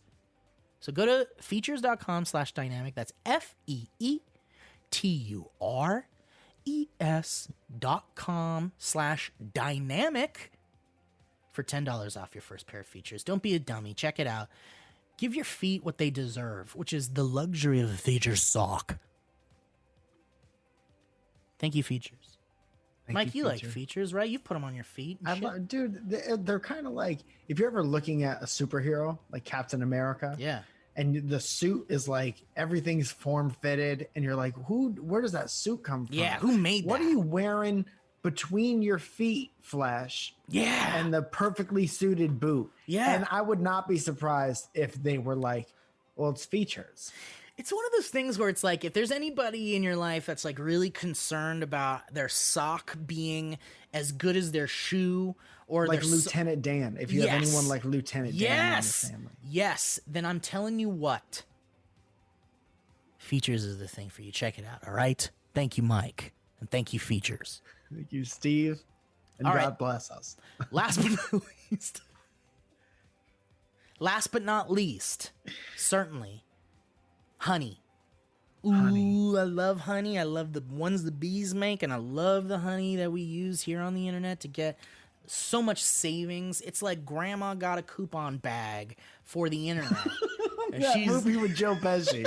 So go to features.com/dynamic. That's FEETURES.com/dynamic for $10 off your first pair of features. Don't be a dummy. Check it out. Give your feet what they deserve, which is the luxury of a feature sock. Thank you, Features. Mike, you like features, right? You've put them on your feet. Dude, they're kind of like, if you're ever looking at a superhero like Captain America, and the suit is like everything's form fitted, and you're like, where does that suit come from? Yeah, who made that? What are you wearing between your feet, Flesh? Yeah, and the perfectly suited boot. Yeah, and I would not be surprised if they were like, well, it's features. It's one of those things where it's like, if there's anybody in your life that's like really concerned about their sock being as good as their shoe, or like Lieutenant Dan, if you have anyone like Lieutenant Dan in your family. Yes, then I'm telling you what. Features is the thing for you. Check it out, all right? Thank you, Mike. And thank you, Features. Thank you, Steve. And all God right. bless us. Last but not least, certainly, honey. Ooh, honey. I love honey. I love the ones the bees make, and I love the honey that we use here on the internet to get so much savings. It's like grandma got a coupon bag for the internet. That movie with Joe Pesci.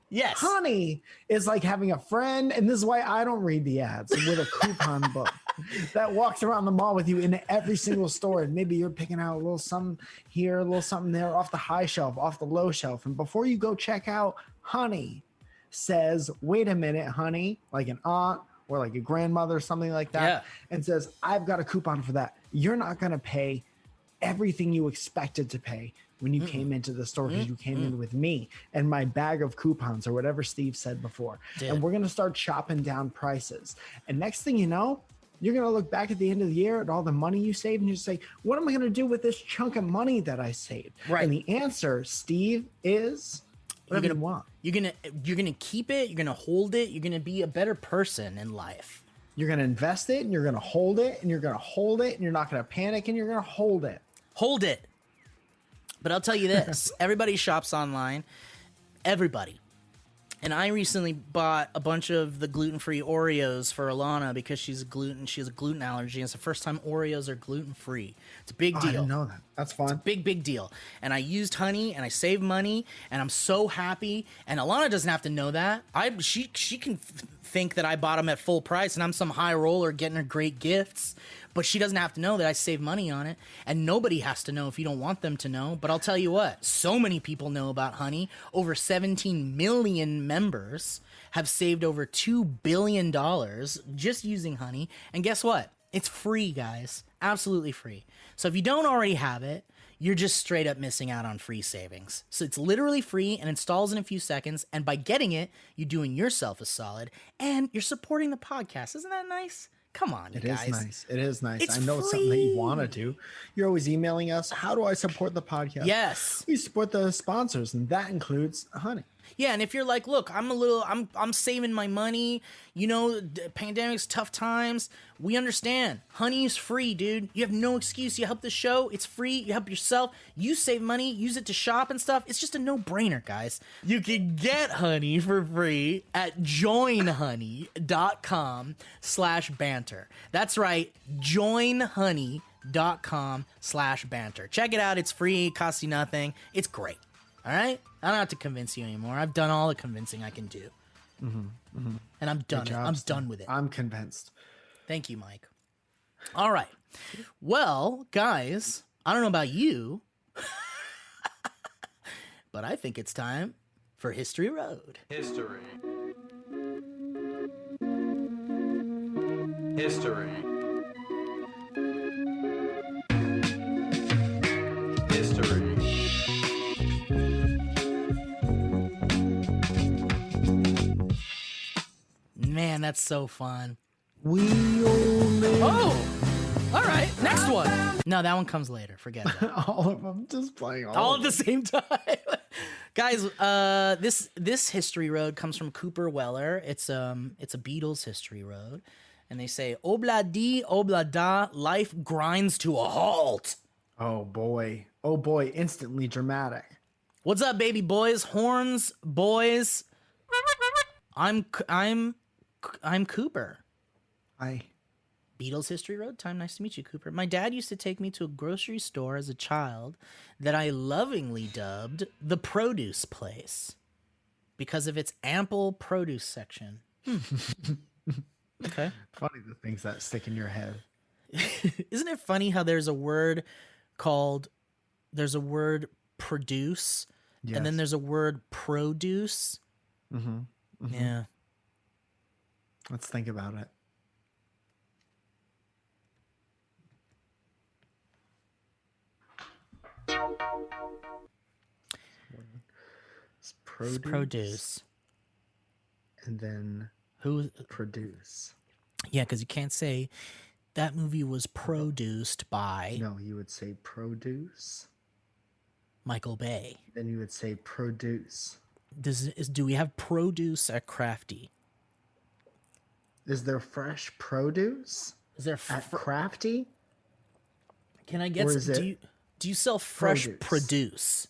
Yes. Honey is like having a friend, and this is why I don't read the ads, with a coupon book that walks around the mall with you in every single store. And maybe you're picking out a little something here, a little something there, off the high shelf, off the low shelf. And before you go check out, Honey says, wait a minute, honey, like an aunt or like a grandmother or something like that, and says, I've got a coupon for that. You're not going to pay everything you expected to pay when you came into the store, because you came in with me and my bag of coupons or whatever Steve said before. And we're going to start chopping down prices. And next thing you know, you're going to look back at the end of the year at all the money you saved and you say, what am I going to do with this chunk of money that I saved? Right. And the answer, Steve, is whatever you want. You're gonna keep it. You're gonna hold it. You're gonna be a better person in life. You're going to invest it and you're going to hold it and you're going to hold it and you're not going to panic and you're going to hold it. Hold it. But I'll tell you this: everybody shops online. Everybody. And I recently bought a bunch of the gluten-free Oreos for Alana because she has a gluten allergy. And it's the first time Oreos are gluten-free. It's a big deal. I didn't know that. That's fun. Big deal. And I used honey and I saved money and I'm so happy. And Alana doesn't have to know that. She can think that I bought them at full price and I'm some high roller getting her great gifts. But she doesn't have to know that I saved money on it. And nobody has to know if you don't want them to know. But I'll tell you what, so many people know about honey. Over 17 million members have saved over $2 billion just using honey. And guess what? It's free, guys. Absolutely free. So if you don't already have it, you're just straight up missing out on free savings. So it's literally free and installs in a few seconds. And by getting it, you're doing yourself a solid and you're supporting the podcast. Isn't that nice? Come on, you guys. It is nice. It is nice. It's I know it's something that you free. want to do. You're always emailing us. How do I support the podcast? Yes. We support the sponsors, and that includes honey. Yeah, and if you're like, look, I'm saving my money, you know, pandemic's tough times. We understand. Honey is free, dude. You have no excuse. You help the show. It's free. You help yourself. You save money. Use it to shop and stuff. It's just a no-brainer, guys. You can get honey for free at joinhoney.com/banter. That's right. joinhoney.com/banter. Check it out. It's free. It costs you nothing. It's great. All right? I don't have to convince you anymore. I've done all the convincing I can do. And I'm done. I'm done with it. I'm convinced. Thank you, Mike. All right. Well, guys, I don't know about you, but I think it's time for History Road. History. History. History. Man, that's so fun. We only Oh, all right. Next one. No, that one comes later. Forget it. all of them just playing All at the same time. Guys, this history road comes from Cooper Weller. It's a Beatles history road. And they say, obla di, obla da, life grinds to a halt. Oh boy. Oh boy. Instantly dramatic. What's up, baby boys? Horns, boys. I'm Cooper. Hi. Beatles History Road time. Nice to meet you, Cooper. My dad used to take me to a grocery store as a child that I lovingly dubbed the produce place because of its ample produce section. Okay. Funny the things that stick in your head. Isn't it funny how there's a word produce and then Yes. there's a word produce? Yeah. Let's think about it. It's Produce. and then Who? produce. Yeah, because you can't say that movie was produced by No, you would say produce. Michael Bay. Then you would say produce. Do we have produce at Crafty? Is there fresh produce Is there? at Crafty? Can I get? or is Do it you sell fresh produce?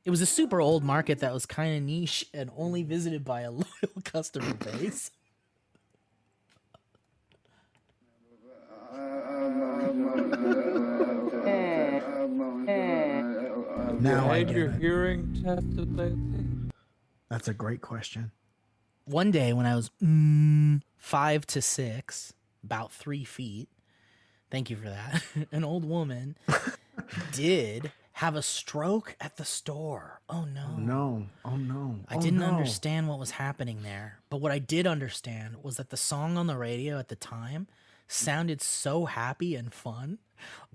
It was a super old market that was kind of niche and only visited by a loyal customer base. Now I Had get your it. hearing tested lately? That's a great question. One day when I was 5 to 6, about 3 feet, thank you for that, an old woman did have a stroke at the store. Oh no. No. Oh no. I didn't understand what was happening there. But what I did understand was that the song on the radio at the time sounded so happy and fun.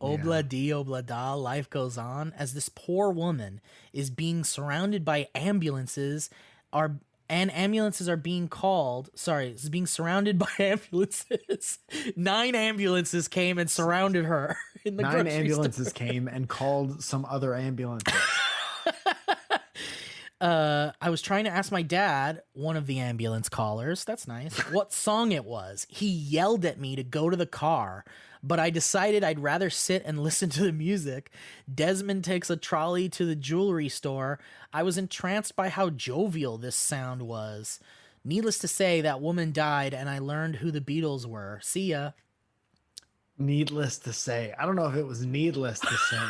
Obla di, obla da, life goes on, as this poor woman is being surrounded by ambulances, ambulances are being called. Sorry, is being surrounded by ambulances. 9 ambulances came and surrounded her in the 9 grocery ambulances store. came and called some other ambulances. I was trying to ask my dad, one of the ambulance callers, that's nice, what song it was. He yelled at me to go to the car, but I decided I'd rather sit and listen to the music. Desmond takes a trolley to the jewelry store. I was entranced by how jovial this sound was. Needless to say, that woman died, and I learned who the Beatles were. See ya. Needless to say. I don't know if it was needless to say.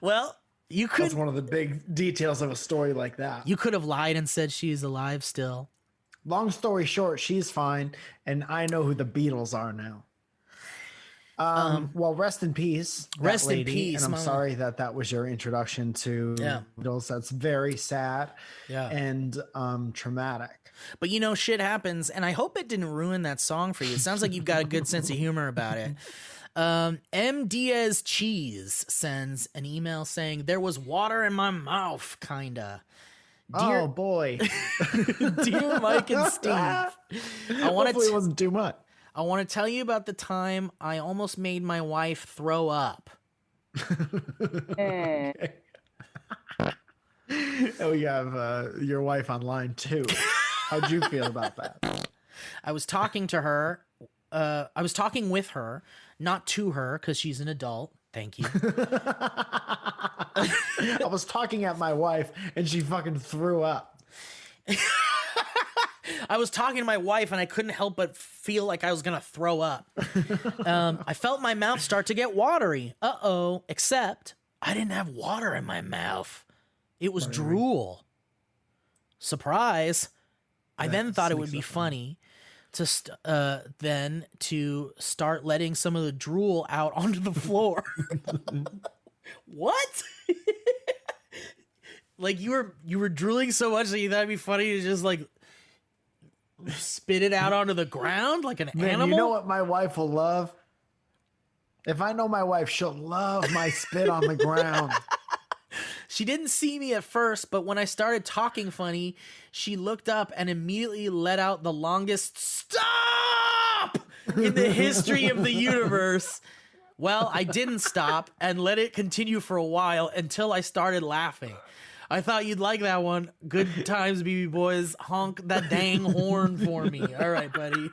Well, you could That's one of the big details of a story like that. you could have lied and said she's alive still. Long story short, she's fine, and I know who the Beatles are now. Well, rest in peace. that Rest in lady, peace, And I'm mama. sorry that was your introduction to Beatles. That's very sad and traumatic. But you know, shit happens, and I hope it didn't ruin that song for you. It sounds like you've got a good sense of humor about it. M. Diaz Cheese sends an email saying, there was water in my mouth, kinda. Oh boy. Dear Mike and Steve, I want Hopefully it to wasn't too much. tell you about the time I almost made my wife throw up. Oh, you have your wife online too. How'd you feel about that? I was talking to her. I was talking with her, not to her, because she's an adult. Thank you. I was talking at my wife and she fucking threw up. I was talking to my wife and I couldn't help but feel like I was gonna throw up. I felt my mouth start to get watery. Uh-oh. Except I didn't have water in my mouth. It was drool. Surprise. I then thought it would be funny to start letting some of the drool out onto the floor. What? Like you were drooling so much that you thought it'd be funny to just like spit it out onto the ground like an Man, animal? you know what my wife will love? If I know my wife, she'll love my spit on the ground. She didn't see me at first, but when I started talking funny, she looked up and immediately let out the longest stop in the history of the universe. Well, I didn't stop and let it continue for a while until I started laughing. I thought you'd like that one. Good times, BB boys. Honk that dang horn for me. All right, buddy.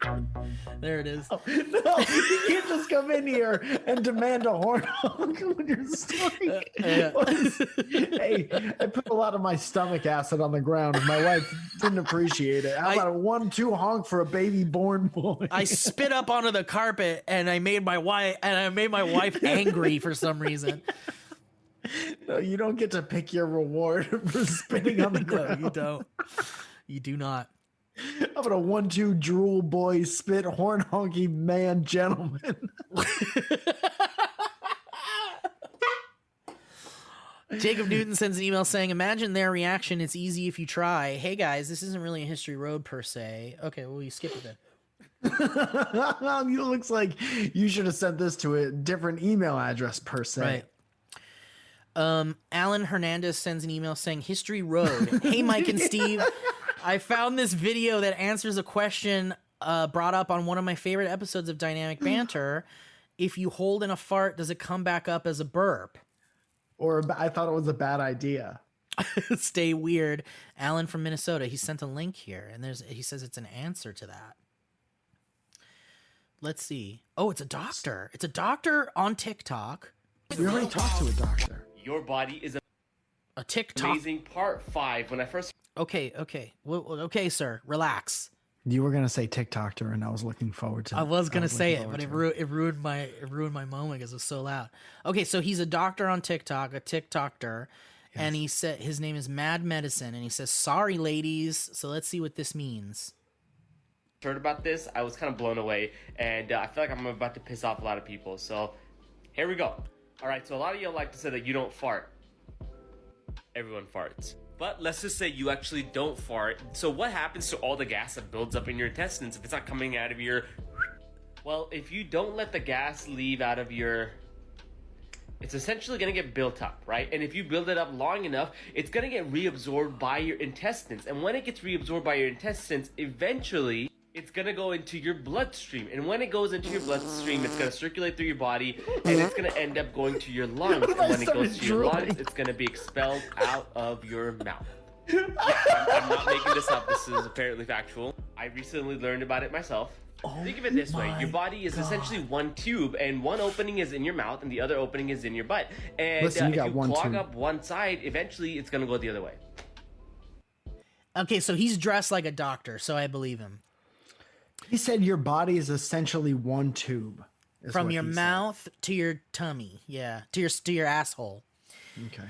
There it is. No, you can't just come in here and demand a horn honk when you're snoring. Hey, I put a lot of my stomach acid on the ground and my wife didn't appreciate it. How about a 1-2 honk for a baby born boy? I spit up onto the carpet and I made my wife angry for some reason. No, you don't get to pick your reward for spitting on the No, ground. you don't. You do not. How about a 1-2 drool boy spit horn honky man gentleman? Jacob Newton sends an email saying, imagine their reaction. It's easy if you try. Hey guys, this isn't really a history road per se. Okay, well, you skip it then. It looks like you should have sent this to a different email address per se. Right. Alan Hernandez sends an email saying, History Road. Hey, Mike and Steve. I found this video that answers a question brought up on one of my favorite episodes of Dynamic Banter. If you hold in a fart, does it come back up as a burp? Or I thought it was a bad idea. Stay weird. Alan from Minnesota. He sent a link here, and he says it's an answer to that. Let's see. Oh, it's a doctor. It's a doctor on TikTok. We already talked to a doctor. Your body is A TikTok. amazing. Part 5. When I first Okay. Well, okay, sir. Relax. You were gonna say TikToker, and I was looking forward to. I was gonna say it, but it it ruined my moment because it was so loud. Okay, so he's a doctor on TikTok, a TikToker, and he said his name is Mad Medicine, and he says, "Sorry, ladies." So let's see what this means. heard about this, I was kind of blown away, and I feel like I'm about to piss off a lot of people. So here we go. All right, so a lot of y'all like to say that you don't fart. Everyone farts. But let's just say you actually don't fart. So what happens to all the gas that builds up in your intestines if it's not coming out of your Well, if you don't let the gas leave out of your... It's essentially going to get built up, right? And if you build it up long enough, it's going to get reabsorbed by your intestines. And when it gets reabsorbed by your intestines, eventually it's going to go into your bloodstream. And when it goes into your bloodstream, it's going to circulate through your body, and it's going to end up going to your lungs. And when it goes to your lungs, it's going to be expelled out of your mouth. I'm not making this up. This is apparently factual. I recently learned about it myself. Think of it this way. Your body is essentially one tube, and one opening is in your mouth, and the other opening is in your butt. And Listen, if you clog up one side, eventually it's going to go the other way. Okay, so he's dressed like a doctor, so I believe him. He said your body is essentially one tube. is From what your he said. mouth to your tummy. Yeah, to your asshole. Okay.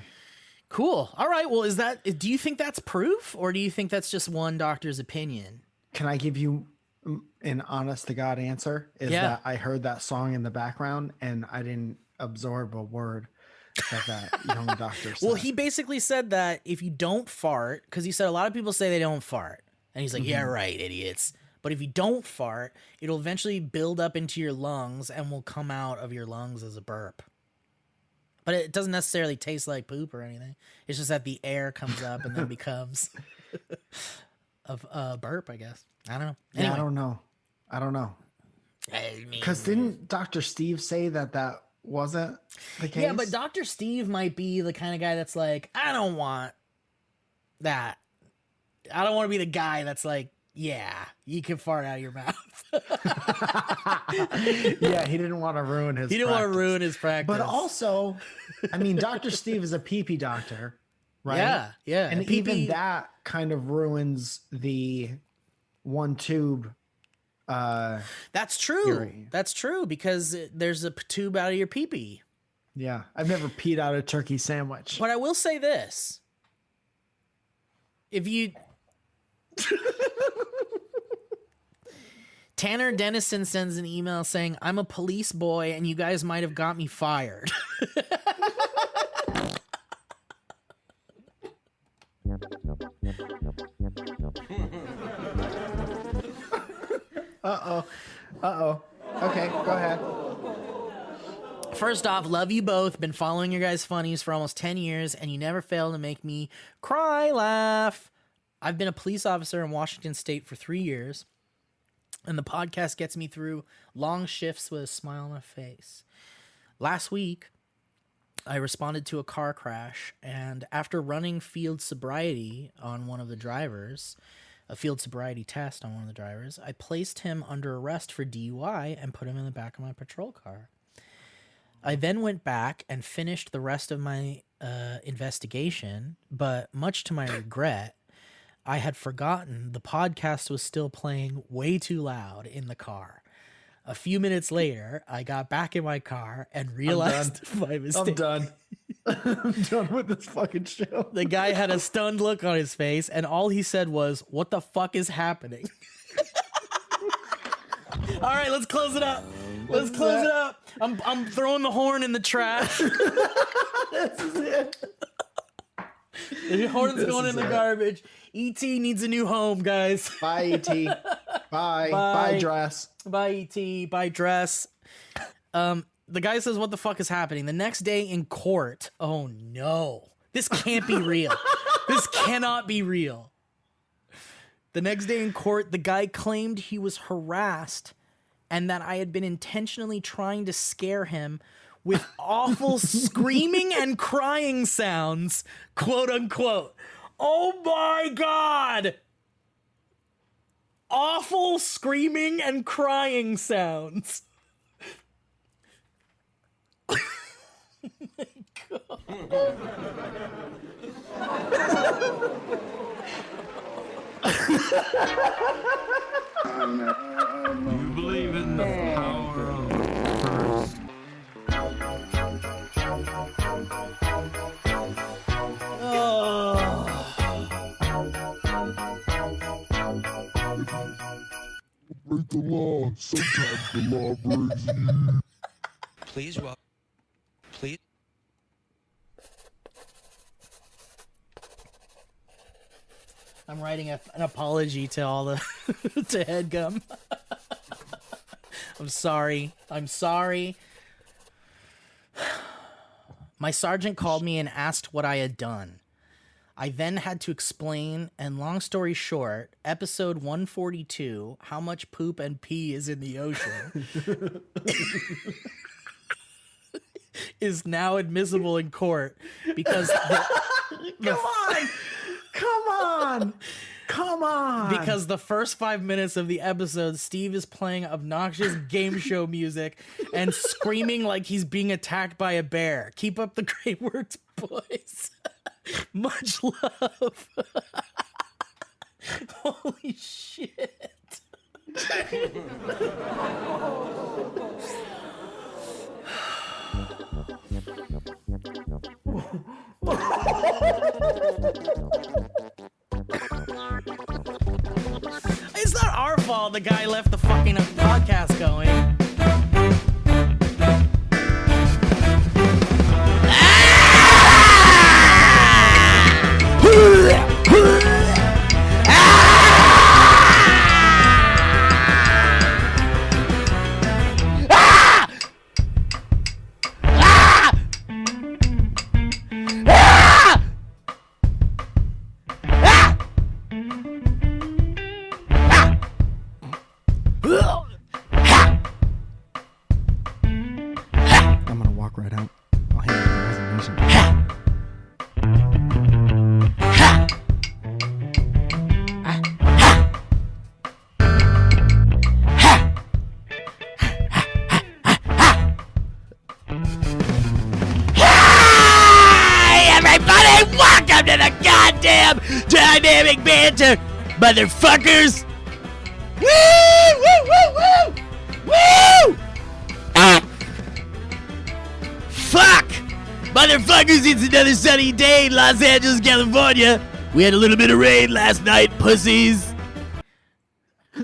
Cool. All right. Well, do you think that's proof, or do you think that's just one doctor's opinion? Can I give you an honest to God answer? Is that I heard that song in the background and I didn't absorb a word that young doctor said. Well, he basically said that if you don't fart, because he said a lot of people say they don't fart. And he's like, yeah, right, idiots. But if you don't fart, it'll eventually build up into your lungs and will come out of your lungs as a burp. But it doesn't necessarily taste like poop or anything. It's just that the air comes up and then becomes a burp, I guess. I don't know. Anyway. Yeah, I don't know. Because didn't Dr. Steve say that wasn't the case? Yeah, but Dr. Steve might be the kind of guy that's like, I don't want that. I don't want to be the guy that's like, yeah, you can fart out of your mouth. Yeah, he didn't want to ruin his He didn't want to ruin his practice. But also, I mean, Dr. Steve is a pee-pee doctor, right? Yeah, yeah. And pee-pee, even that kind of ruins the one tube. That's true. Theory. That's true, because there's a tube out of your pee-pee. Yeah, I've never peed out a turkey sandwich. But I will say this. If you... Tanner Dennison sends an email saying, I'm a police boy and you guys might have got me fired. Uh-oh. Okay, go ahead. First off, love you both. Been following your guys' funnies for almost 10 years, and you never fail to make me cry, laugh. I've been a police officer in Washington State for 3 years, and the podcast gets me through long shifts with a smile on my face. Last week, I responded to a car crash, and after running field sobriety on one of the drivers, a field sobriety test on one of the drivers, I placed him under arrest for DUI and put him in the back of my patrol car. I then went back and finished the rest of my investigation, but much to my regret, I had forgotten the podcast was still playing way too loud in the car. A few minutes later, I got back in my car and realized my mistake. I'm done. I'm done with this fucking show. The guy had a stunned look on his face, and all he said was, "What the fuck is happening?" All right, let's close it up. Let's close it up. I'm throwing the horn in the trash. This is it. The horn's going in the garbage. E.T. needs a new home, guys. Bye, E.T. Bye. Bye, dress. Bye, E.T. Bye, dress. The guy says, what the fuck is happening? The next day in court, oh no. This can't be real. This cannot be real. The next day in court, the guy claimed he was harassed and that I had been intentionally trying to scare him with awful screaming and crying sounds, quote unquote. Oh my God! Awful screaming and crying sounds. Oh my God. You believe in the power of first. Break the law. Sometimes the law breaks you. Please, well, please. I'm writing an apology to all the to Headgum. I'm sorry. My sergeant called me and asked what I had done. I then had to explain, and long story short, episode 142, how much poop and pee is in the ocean, is now admissible in court because Come on. because the first 5 minutes of the episode, Steve is playing obnoxious game show music and screaming like he's being attacked by a bear. Keep up the great work, boys. Much love. Holy shit. It's not our fault the guy left the fucking podcast going. I'm gonna walk right out. I'll hand in my resignation. Hey everybody, welcome to the goddamn Dynamic Banter, motherfuckers! Woo! Woo! Woo! Woo! Woo! Fuck! Motherfuckers, it's another sunny day in Los Angeles, California. We had a little bit of rain last night, pussies.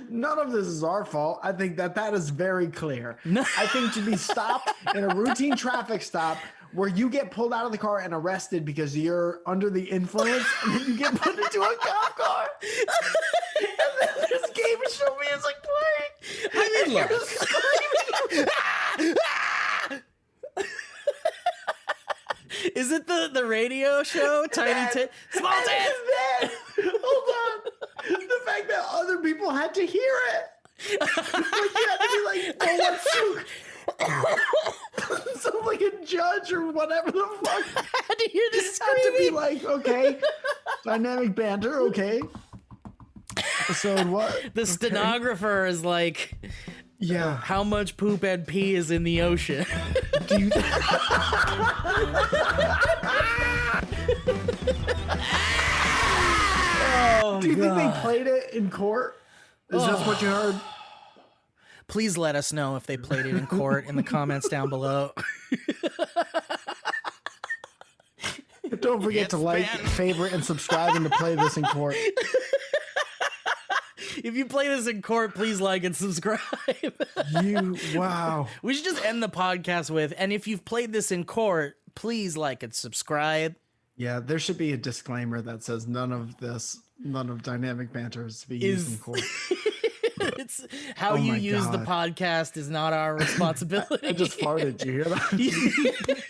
None of this is our fault. I think that is very clear. No. I think to be stopped in a routine traffic stop where you get pulled out of the car and arrested because you're under the influence and then you get put into a cop car. And then this game show music playing. I mean, And you're screaming. Is it the radio show? Tiny Tit? Small And Tits? then, hold on. The fact that other people had to hear it. Like you had to be like, oh, what's so like a judge or whatever the fuck. I had to hear this Had to be screaming. like, okay, dynamic banter, okay. Episode what? The stenographer is like, Yeah. how much poop and pee is in the ocean? Do you Oh, do you think they played it in court? Is that what you heard? Please let us know if they played it in court in the comments down below. Don't forget to like, favorite, and subscribe and to play this in court. If you play this in court, please like and subscribe. Wow. We should just end the podcast with, and if you've played this in court, please like and subscribe. Yeah, there should be a disclaimer that says none of dynamic banter is to be used in court. It's how Oh you my use the God. podcast is not our responsibility. I just farted. Did you hear that?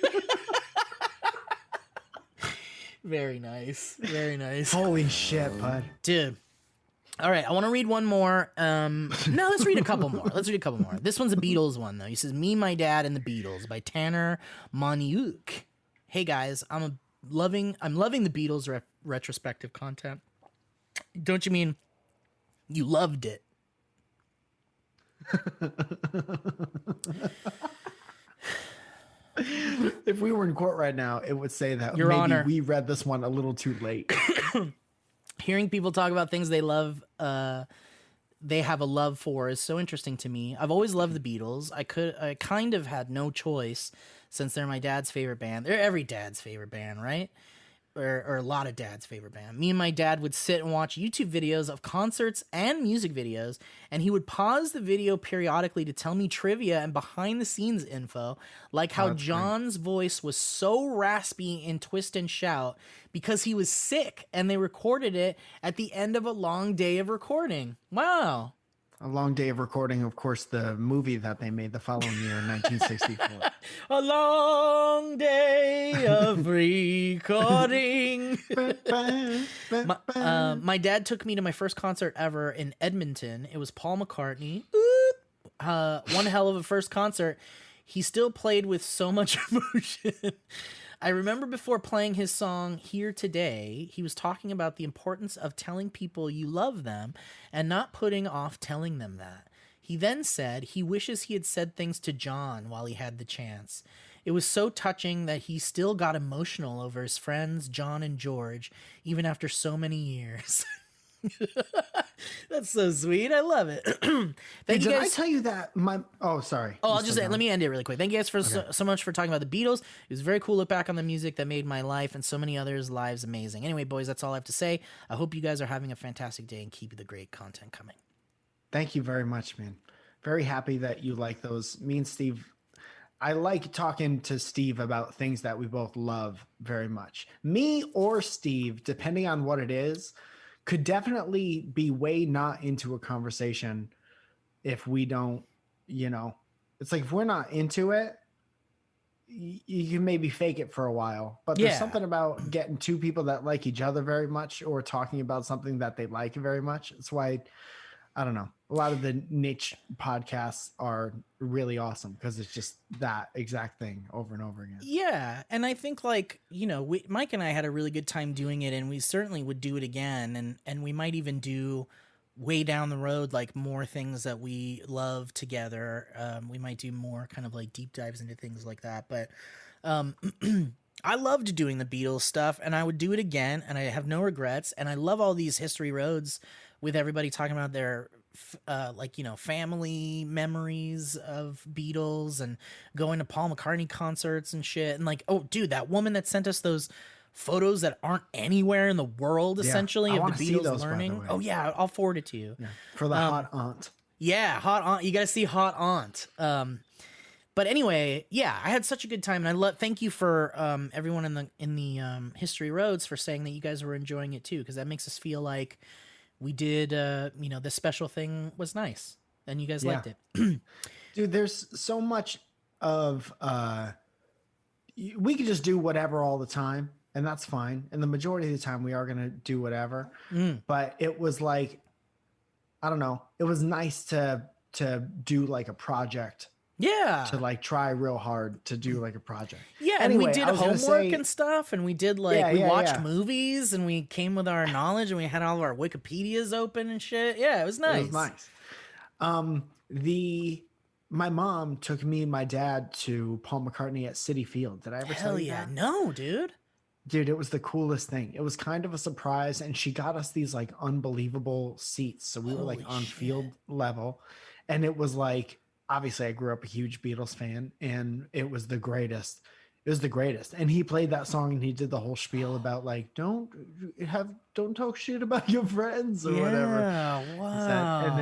Very nice. Very nice. Holy shit, bud. Dude. All right, I want to read one more. No, let's read a couple more. This one's a Beatles one, though. He says, Me, My Dad, and the Beatles by Tanner Moniuk. Hey, guys, I'm loving the Beatles retrospective content. Don't you mean you loved it? If we were in court right now, it would say that Your maybe Honor. we read this one a little too late. Hearing people talk about things they love, they have a love for is so interesting to me. I've always loved the Beatles. I kind of had no choice since they're my dad's favorite band. They're every dad's favorite band, right? Or a lot of dad's favorite band. Me and my dad would sit and watch YouTube videos of concerts and music videos, and he would pause the video periodically to tell me trivia and behind the scenes info, like how John's voice was so raspy in Twist and Shout because he was sick and they recorded it at the end of a long day of recording. Wow. A long day of recording, of course, the movie that they made the following year in 1964. A long day of recording. My dad took me to my first concert ever in Edmonton. It was Paul McCartney. One hell of a first concert. He still played with so much emotion. I remember before playing his song Here Today, he was talking about the importance of telling people you love them and not putting off telling them that. He then said he wishes he had said things to John while he had the chance. It was so touching that he still got emotional over his friends, John and George, even after so many years. That's so sweet. I love it. Thank you guys. I tell you that sorry. Oh, I'll just say, let me end it really quick. Thank you guys for so much for talking about the Beatles. It was very cool to look back on the music that made my life and so many others' lives amazing. Anyway, boys, that's all I have to say. I hope you guys are having a fantastic day and keep the great content coming. Thank you very much, man. Very happy that you like those. Me and Steve, I like talking to Steve about things that we both love very much. Me or Steve, depending on what it is, could definitely be way not into a conversation if we don't, it's like if we're not into it, you can maybe fake it for a while. But there's something about getting two people that like each other very much or talking about something that they like very much. That's why, I don't know, a lot of the niche podcasts are really awesome because it's just that exact thing over and over again. Yeah. And I think Mike and I had a really good time doing it, and we certainly would do it again. And we might even do way down the road, like more things that we love together. We might do more kind of like deep dives into things like that. But I loved doing the Beatles stuff, and I would do it again, and I have no regrets. And I love all these history roads with everybody talking about their family memories of Beatles and going to Paul McCartney concerts and shit. And like, oh dude, that woman that sent us those photos that aren't anywhere in the world, essentially, of the Beatles learning. Oh yeah, I'll forward it to you. Yeah. For the hot aunt. Yeah, hot aunt. You gotta see hot aunt. But anyway, yeah, I had such a good time, and thank you for everyone in the history roads for saying that you guys were enjoying it too, because that makes us feel like we did, this special thing was nice and you guys liked it. Dude, there's so much of, we could just do whatever all the time, and that's fine. And the majority of the time we are going to do whatever, but it was like, I don't know. It was nice to do like a project. Yeah. To like try real hard to do like a project. Yeah. Anyway, and we did homework and stuff, and we did we watched movies, and we came with our knowledge, and we had all of our Wikipedias open and shit. Yeah. It was nice. It was nice. My mom took me and my dad to Paul McCartney at Citi Field. Did I ever tell you that? No, dude. Dude, it was the coolest thing. It was kind of a surprise, and she got us these like unbelievable seats. So we were like on field level, and it was like, obviously I grew up a huge Beatles fan, and it was the greatest. It was the greatest. And he played that song, and he did the whole spiel about like, don't talk shit about your friends or whatever. Wow. And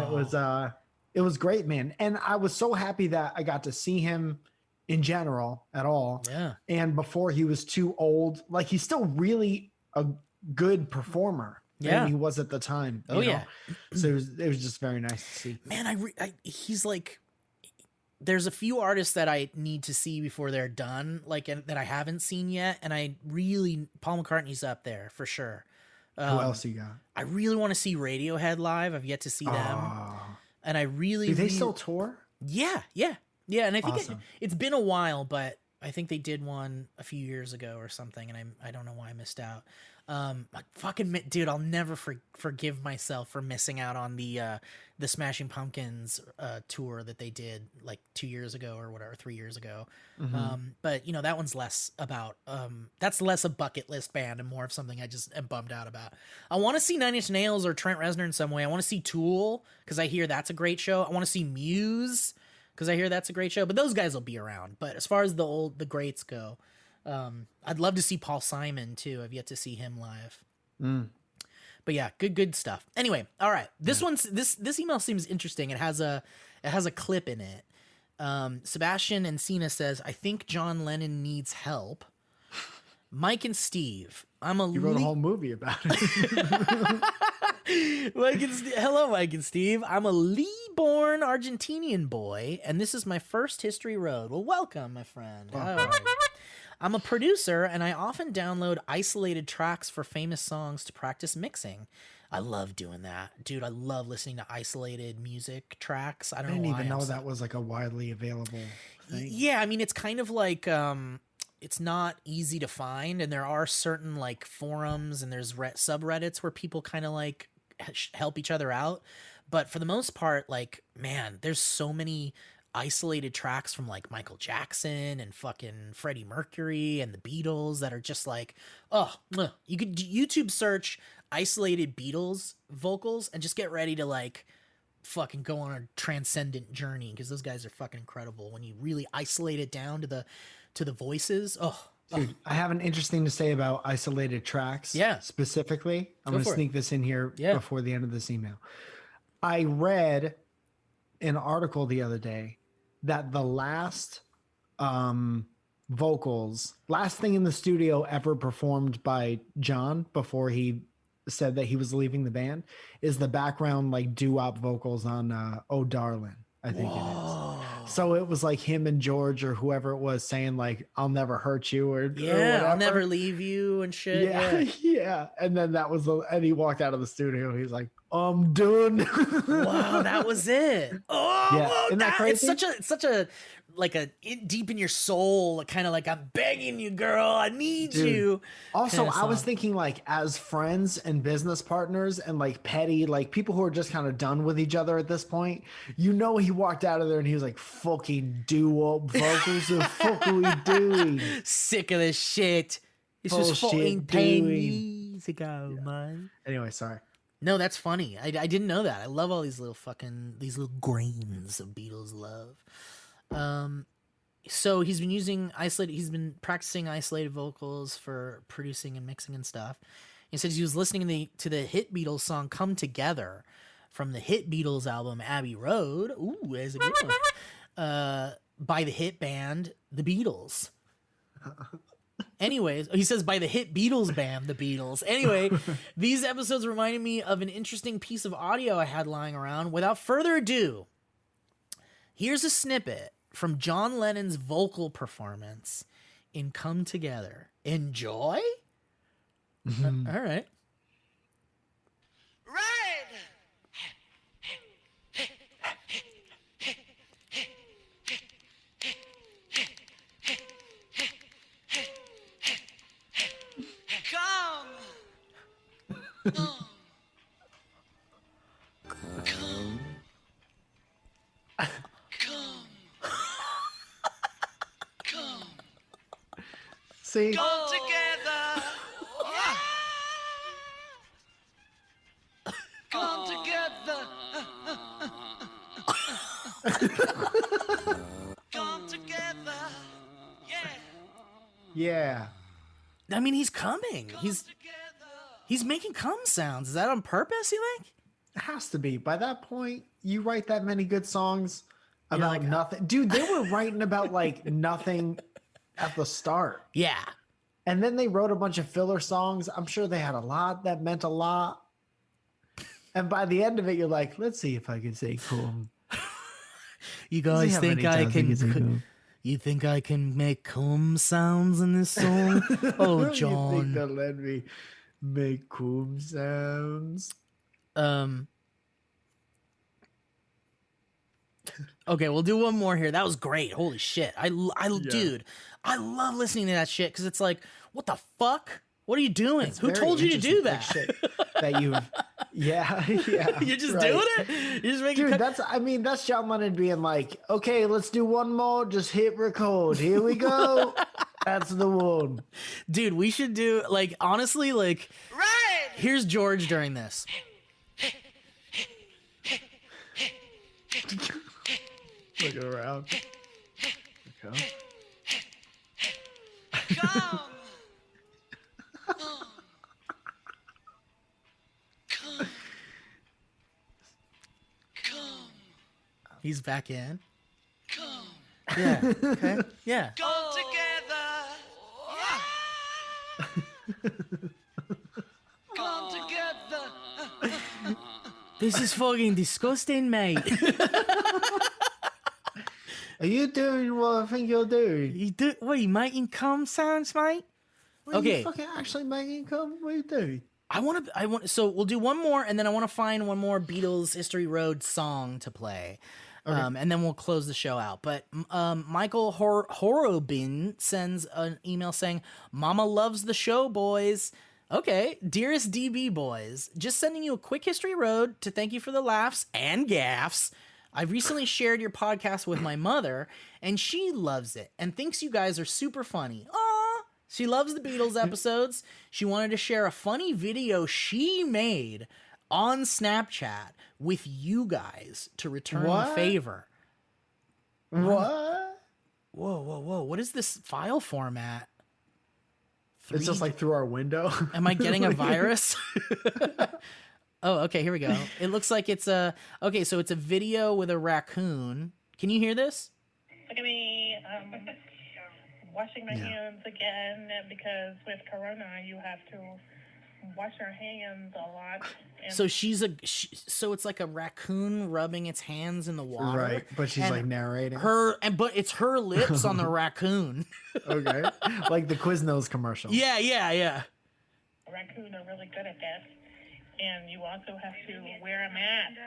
it was great, man. And I was so happy that I got to see him in general at all. Yeah. And before he was too old, like he's still really a good performer. Yeah. Than he was at the time. Oh yeah. So it was just very nice to see. Man, he's like, there's a few artists that I need to see before they're done, that I haven't seen yet. And Paul McCartney's up there for sure. Who else you got? I really want to see Radiohead live. I've yet to see them. And I really, do they still tour? Yeah. And I think it's been a while, but I think they did one a few years ago or something. And I don't know why I missed out. Dude, I'll never forgive myself for missing out on the Smashing Pumpkins tour that they did like 2 years ago or whatever, 3 years ago. But that one's less about that's less a bucket list band and more of something I just am bummed out about. I want to see Nine Inch Nails or Trent Reznor in some way. I want to see Tool because I hear that's a great show. I want to see Muse because I hear that's a great show. But those guys will be around. But as far as the greats go, I'd love to see Paul Simon too. I've yet to see him live. But yeah, good stuff. Anyway, all right. This email seems interesting. It has a clip in it. Sebastian Encina says, I think John Lennon needs help. Mike and Steve, You wrote a whole movie about it. Hello, Mike and Steve. I'm a lead born Argentinian boy, and this is my first History Road. Well, welcome, my friend. How are you? I'm a producer, and I often download isolated tracks for famous songs to practice mixing. I love doing that. Dude, I love listening to isolated music tracks. I I don't didn't know why. even know that was like a widely available thing. Yeah, I mean, it's kind of like it's not easy to find, and there are certain like forums and there's subreddits where people kind of like help each other out. But for the most part, like, man, there's so many isolated tracks from like Michael Jackson and fucking Freddie Mercury and the Beatles that are just like, oh, you could YouTube search isolated Beatles vocals and just get ready to like fucking go on a transcendent journey, because those guys are fucking incredible when you really isolate it down to the voices. Dude, I have an interesting to say about isolated tracks. Yeah. Specifically, I'm Go going to for it. sneak this in here Yeah. before the end of this email. I read an article the other day that the last vocals, last thing in the studio ever performed by John before he said that he was leaving the band, is the background like doo-wop vocals on "Oh Darling," I think it is. So it was like him and George or whoever it was saying like, "I'll never hurt you," or Yeah, I'll whatever. never leave you and shit. Yeah, yeah. And then that was and he walked out of the studio. He's like, "I'm done." Wow, that was it. Oh, Yeah. whoa, Isn't that it's crazy? such a like deep in your soul, kind of like, I'm begging you, girl, I need Dude. you. Also, kinda I was song. thinking like as friends and business partners and like petty, like people who are just kind of done with each other at this point. You know, he walked out of there and he was like, "Fucking duo vocals, the fuck are we doing?" Sick of this shit. This was Bullshit 10 doing. years ago, man. Anyway, sorry. No, that's funny. I didn't know that. I love all these little grains of Beatles love. So he's been practicing isolated vocals for producing and mixing and stuff. He says he was listening to the hit Beatles song "Come Together" from the hit Beatles album Abbey Road. Ooh, there's a good one. By the hit band The Beatles. Anyways, he says by the hit Beatles band, The Beatles. Anyway, these episodes reminded me of an interesting piece of audio I had lying around. Without further ado, here's a snippet from John Lennon's vocal performance in Come Together. Enjoy? All right. See, Come together. Come together. yeah. I mean, he's coming. He's making cum sounds. Is that on purpose, you think? It has to be. By that point, you write that many good songs about like, nothing. Dude, they were writing about like nothing at the start. Yeah. And then they wrote a bunch of filler songs. I'm sure they had a lot that meant a lot. And by the end of it, you're like, let's see if I can say cool. You guys think I can? You think I can make cum sounds in this song? Oh, You think John. they'll let me make cool sounds? Okay, we'll do one more here. That was great. Holy shit. Dude, I love listening to that shit because it's like, what the fuck? What are you doing? It's Who very told you to do interesting, that? like, shit that you've, yeah. You're just right. doing it? You're just making Dude, that's John Lennon being like, okay, let's do one more. Just hit record. Here we go. That's the one. Dude, we should do, like, honestly, like, here's George during this. Looking around. Okay. He's back in. Yeah. Okay. Yeah. Come together. Come together. This is fucking disgusting, mate. Are you doing what I think you're doing? What are you making cum sounds, mate? Are Okay. you fucking actually making cum? What are you doing? So we'll do one more, and then I want to find one more Beatles History Road song to play. Okay. And then we'll close the show out. But Michael Horobin sends an email saying, Mama loves the show, boys. Okay, dearest DB boys, just sending you a quick History Road to thank you for the laughs and gaffs. I've recently shared your podcast with my mother, and she loves it and thinks you guys are super funny. Aw! She loves the Beatles episodes. She wanted to share a funny video she made on Snapchat with you guys to return the favor. What? Whoa. What is this file format? It's just like through our window. Am I getting a virus? Oh, okay, here we go. It looks like it's a video with a raccoon. Can you hear this? Look at me washing my hands again because with Corona you have to wash your hands a lot. And So so it's like a raccoon rubbing its hands in the water. Right, but she's and like narrating. but it's her lips on the raccoon. Okay. Like the Quiznos commercial. Yeah. raccoons are really good at this. And you also have to wear a mask.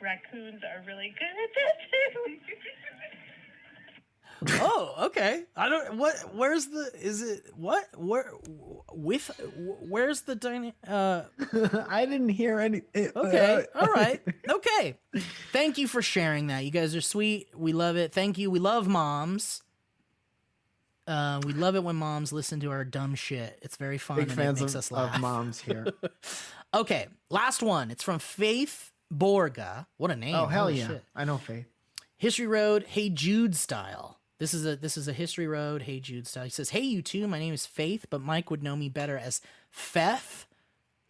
Raccoons are really good at this too. Oh, okay. Where's the I didn't hear any. Okay. All right. Okay. Thank you for sharing that. You guys are sweet. We love it. Thank you. We love moms. We love it when moms listen to our dumb shit. It's very fun. Big and fans it makes us laugh. of moms here. Okay. Last one. It's from Faith Borga. What a name. Oh, hell Holy yeah. shit. I know Faith. History Road, Hey Jude style. This is a History Road, Hey Jude style. He says, "Hey you two, my name is Faith, but Mike would know me better as Feth.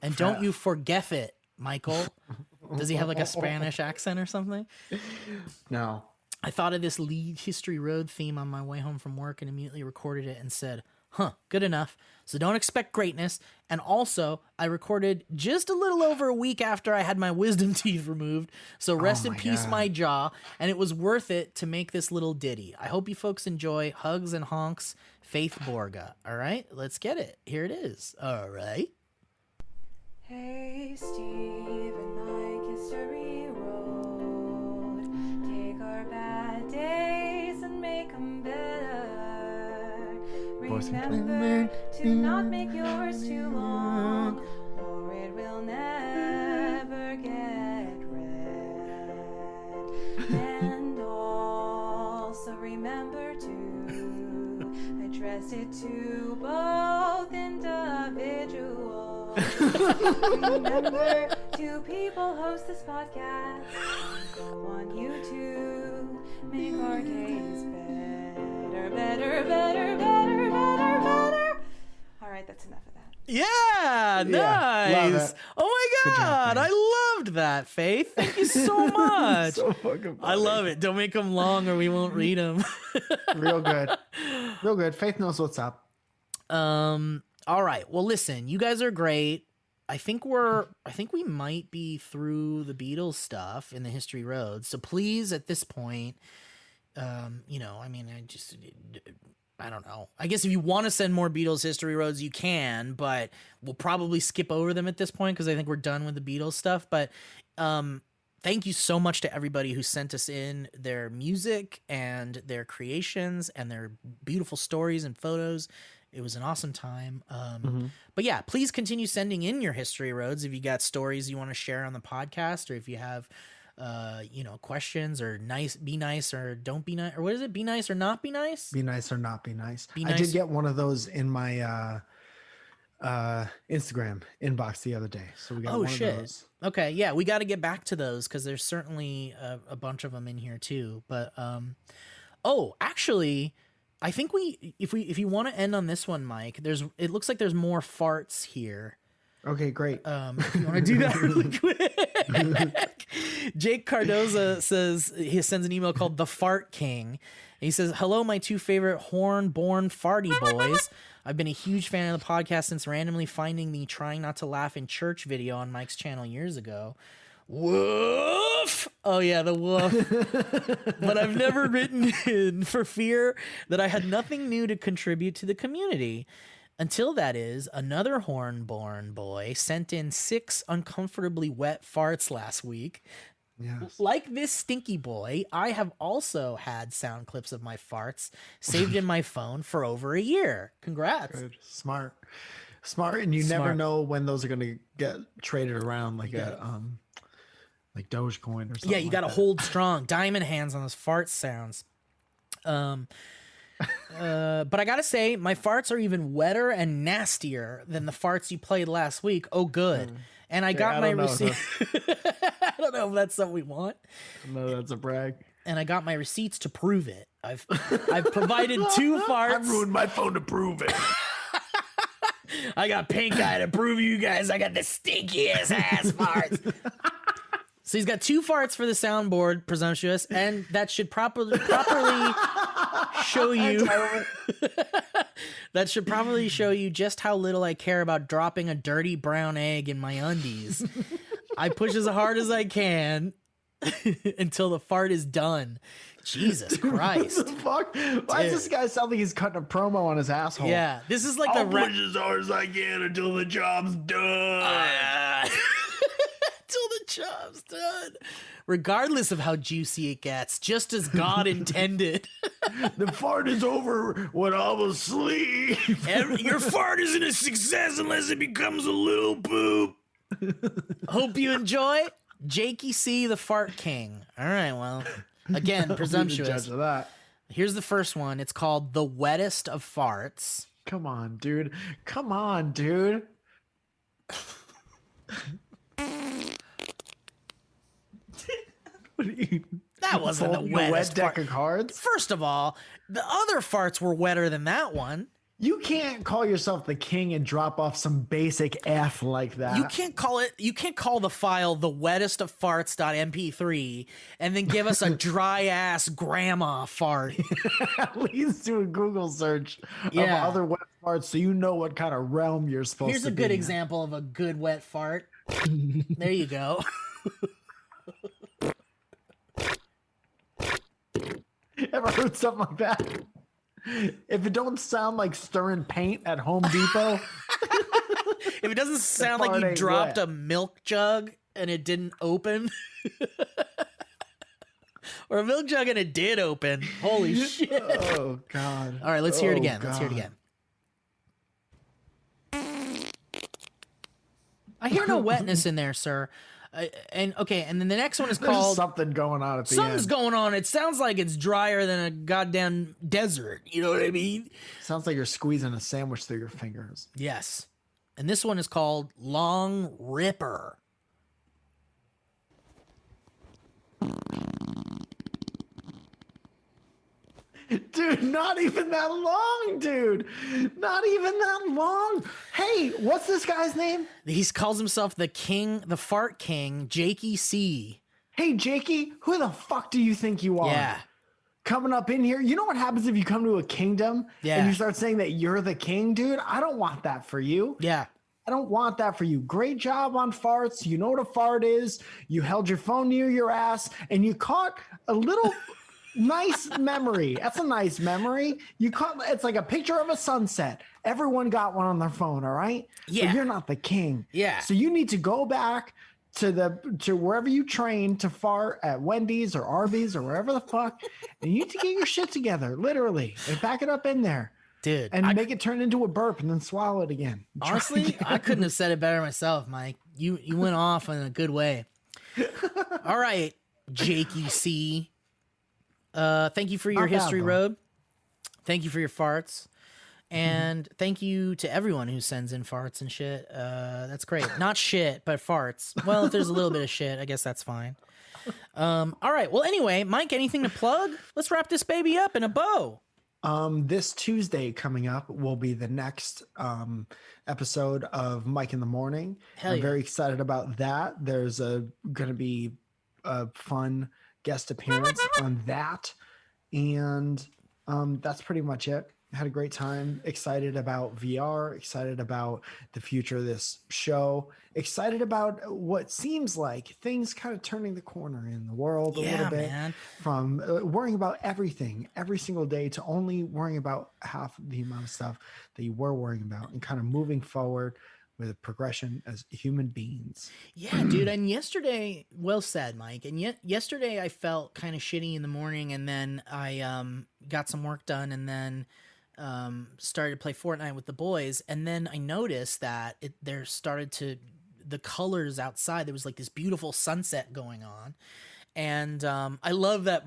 And don't you forget it, Michael." Does he have like a Spanish accent or something? No. I thought of this lead History Road theme on my way home from work and immediately recorded it and said, good enough. So don't expect greatness. And also, I recorded just a little over a week after I had my wisdom teeth removed. So rest in peace, God. my jaw. And it was worth it to make this little ditty. I hope you folks enjoy. Hugs and honks, Faith Borga. All right, let's get it. Here it is. All right. Hey, Steve and Mike, History Road. Take our bad days and make them better. Remember to not make yours too long, or it will never get read. And also remember to address it to both individuals. Remember, two people host this podcast. Go on YouTube, make our days better. All right, that's enough of that. Yeah, nice. love it. Oh my Good job, God, Faith. I loved that, Faith. Thank you so much. So fucking I love it. Don't make them long or we won't read them. Real good. Real good. Faith knows what's up. All right. Well, listen, you guys are great. I think we might be through the Beatles stuff in the History Road. So please, at this point, I don't know. I guess if you want to send more Beatles History Roads, you can, but we'll probably skip over them at this point because I think we're done with the Beatles stuff. But thank you so much to everybody who sent us in their music and their creations and their beautiful stories and photos. It was an awesome time. But yeah, please continue sending in your History Roads if you got stories you want to share on the podcast, or if you have questions, or be nice or don't be nice, or what is it? Be nice or not be nice? Be nice or not be nice. Be I nice. did get one of those in my Instagram inbox the other day. So we got one of those. Okay, yeah, we got to get back to those because there's certainly a bunch of them in here too. But actually, I think if you want to end on this one, Mike, it looks like there's more farts here. Okay, great. If you want to do that really quick. Jake Cardoza he sends an email called The Fart King. He says, "Hello, my two favorite horn-born farty boys. I've been a huge fan of the podcast since randomly finding the Trying Not to Laugh in Church video on Mike's channel years ago. Woof. Oh yeah, the woof. But I've never written in for fear that I had nothing new to contribute to the community. Until that is, another horn-born boy sent in 6 uncomfortably wet farts last week. Yes. Like this stinky boy, I have also had sound clips of my farts saved in my phone for over a year. Congrats. Good. Smart, and you never know when those are going to get traded around like like Dogecoin or something. Yeah, you got to hold strong. Diamond hands on those fart sounds. But I gotta say, my farts are even wetter and nastier than the farts you played last week. Oh, good. And I got my receipt. I don't know if that's something we want. No, that's a brag. And I got my receipts to prove it. I've provided 2 farts. I ruined my phone to prove it. I got pink eye to prove you guys I got the stinkiest ass farts. So he's got 2 farts for the soundboard, presumptuous, and that should properly show you that should probably show you just how little I care about dropping a dirty brown egg in my undies. I push as hard as I can until the fart is done. Jesus Christ. What the fuck? Why does this guy sound like he's cutting a promo on his asshole? Yeah, this is like I'll push as hard as I can until the job's done. Until the job's done. Regardless of how juicy it gets, just as God intended. The fart is over when I'm asleep. Your fart isn't a success unless it becomes a little poop. Hope you enjoy. Jakey C, the Fart King. All right, well, again, presumptuous. Judge of that. Here's the first one. It's called The Wettest of Farts. Come on, dude. Come on, dude. What are you, that wasn't the wet wettest deck fart. of cards? First of all, the other farts were wetter than that one. You can't call yourself the king and drop off some basic F like that. You can't call the file the wettest of farts.mp3 and then give us a dry ass grandma fart. At least do a Google search of other wet farts so you know what kind of realm you're supposed Here's to a be good in. example of a good wet fart. There you go. Ever heard something like that? If it don't sound like stirring paint at Home Depot. If it doesn't sound like you dropped a milk jug and it didn't open. Or a milk jug and it did open. Holy shit. Oh, God. All right, let's hear it again. Let's hear it again. I hear no wetness in there, sir. And then the next one is There's called something going on at the Something's end. going on. It sounds like it's drier than a goddamn desert. You know what I mean? Sounds like you're squeezing a sandwich through your fingers. Yes. And this one is called Long Ripper. Dude, not even that long, dude. Not even that long. Hey, what's this guy's name? He calls himself the King, the Fart King, Jakey C. Hey, Jakey, who the fuck do you think you are? Yeah. Coming up in here. You know what happens if you come to a kingdom and you start saying that you're the king, dude? I don't want that for you. Yeah. I don't want that for you. Great job on farts. You know what a fart is. You held your phone near your ass and you caught a little nice memory. That's a nice memory. You caught, it's like a picture of a sunset. Everyone got one on their phone, all right? Yeah. But you're not the king. Yeah. So you need to go back to wherever you train to fart at Wendy's or Arby's or wherever the fuck, and you need to get your shit together, literally, and back it up in there. Dude. And make it turn into a burp and then swallow it again. Honestly, I couldn't have said it better myself, Mike. You went off in a good way. All right, Jakey C. Thank you for your Not bad, history though. road. Thank you for your farts. And thank you to everyone who sends in farts and shit. That's great. Not shit, but farts. Well, if there's a little bit of shit, I guess that's fine. All right. Well, anyway, Mike, anything to plug? Let's wrap this baby up in a bow. This Tuesday coming up will be the next episode of Mike in the Morning. Hell I'm yeah. very excited about that. There's going to be a fun guest appearance on that. And that's pretty much it. Had a great time. Excited about VR. Excited about the future of this show. Excited about what seems like things kind of turning the corner in the world a little bit. Man. From worrying about everything every single day to only worrying about half the amount of stuff that you were worrying about, and kind of moving forward with progression as human beings. Yeah, dude. And yesterday, well said, Mike. And yet yesterday I felt kind of shitty in the morning, and then I got some work done, and then started to play Fortnite with the boys. And then I noticed that the colors outside, there was like this beautiful sunset going on. And I love that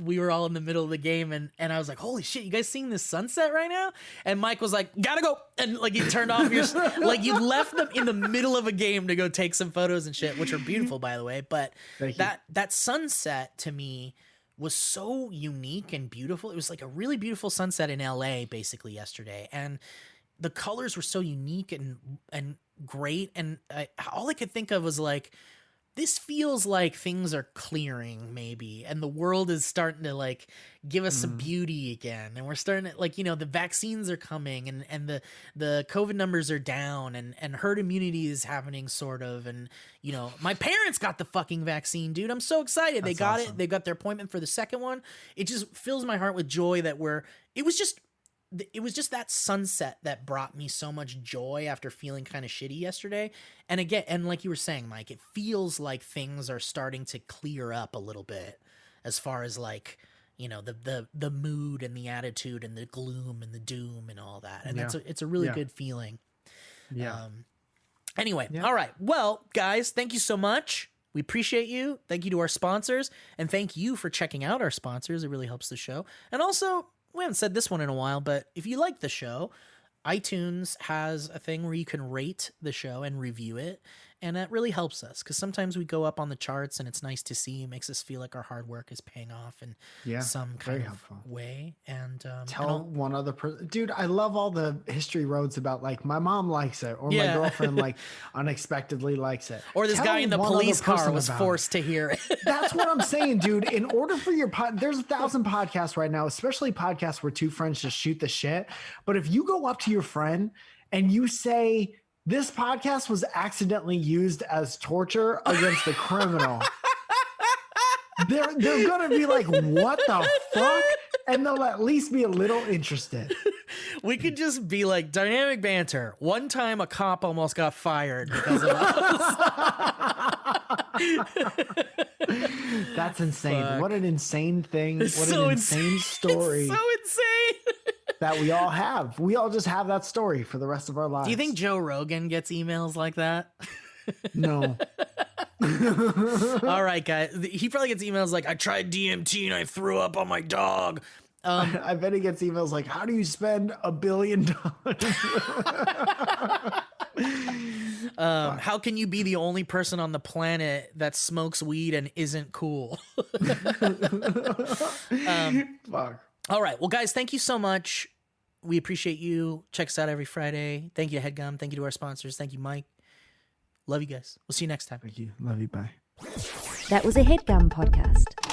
we were all in the middle of the game, and I was like, holy shit, you guys seeing this sunset right now? And Mike was like, gotta go. And like, you turned off your, like, you left them in the middle of a game to go take some photos and shit, which are beautiful, by the way. But that sunset to me was so unique and beautiful. It was like a really beautiful sunset in LA basically yesterday. And the colors were so unique and great. And all I could think of was like, this feels like things are clearing maybe, and the world is starting to like give us some beauty again. And we're starting to, like, you know, the vaccines are coming, and the COVID numbers are down, and herd immunity is happening sort of. And, you know, my parents got the fucking vaccine, dude. I'm so excited. They got it. They got their appointment for the second one. It just fills my heart with joy that it was just that sunset that brought me so much joy after feeling kind of shitty yesterday. And again, and like you were saying, Mike, it feels like things are starting to clear up a little bit as far as, like, you know, the mood and the attitude and the gloom and the doom and all that. And it's a really good feeling. Yeah. Anyway. All right. Well, guys, thank you so much. We appreciate you. Thank you to our sponsors, and thank you for checking out our sponsors. It really helps the show. And also, we haven't said this one in a while, but if you like the show, iTunes has a thing where you can rate the show and review it. And that really helps us, because sometimes we go up on the charts, and it's nice to see. It makes us feel like our hard work is paying off in some kind of way. And tell one other person, dude, I love all the history roads about, like, my mom likes it, or my girlfriend like unexpectedly likes it, or this guy in the police car was forced to hear it. That's what I'm saying, dude. In order for your there's 1,000 podcasts right now, especially podcasts where two friends just shoot the shit. But if you go up to your friend and you say, this podcast was accidentally used as torture against a criminal, they're gonna be like, what the fuck? And they'll at least be a little interested. We could just be like, dynamic banter. One time a cop almost got fired because of us. That's insane. Fuck. What an insane thing. It's what so an insane story. It's so insane. That we all have. We all just have that story for the rest of our lives. Do you think Joe Rogan gets emails like that? No. All right, guys. He probably gets emails like, I tried DMT and I threw up on my dog. I bet he gets emails like, how do you spend $1 billion? How can you be the only person on the planet that smokes weed and isn't cool? Fuck. All right. Well, guys, thank you so much. We appreciate you. Check us out every Friday. Thank you to HeadGum. Thank you to our sponsors. Thank you, Mike. Love you guys. We'll see you next time. Thank you. Love you. Bye. That was a HeadGum podcast.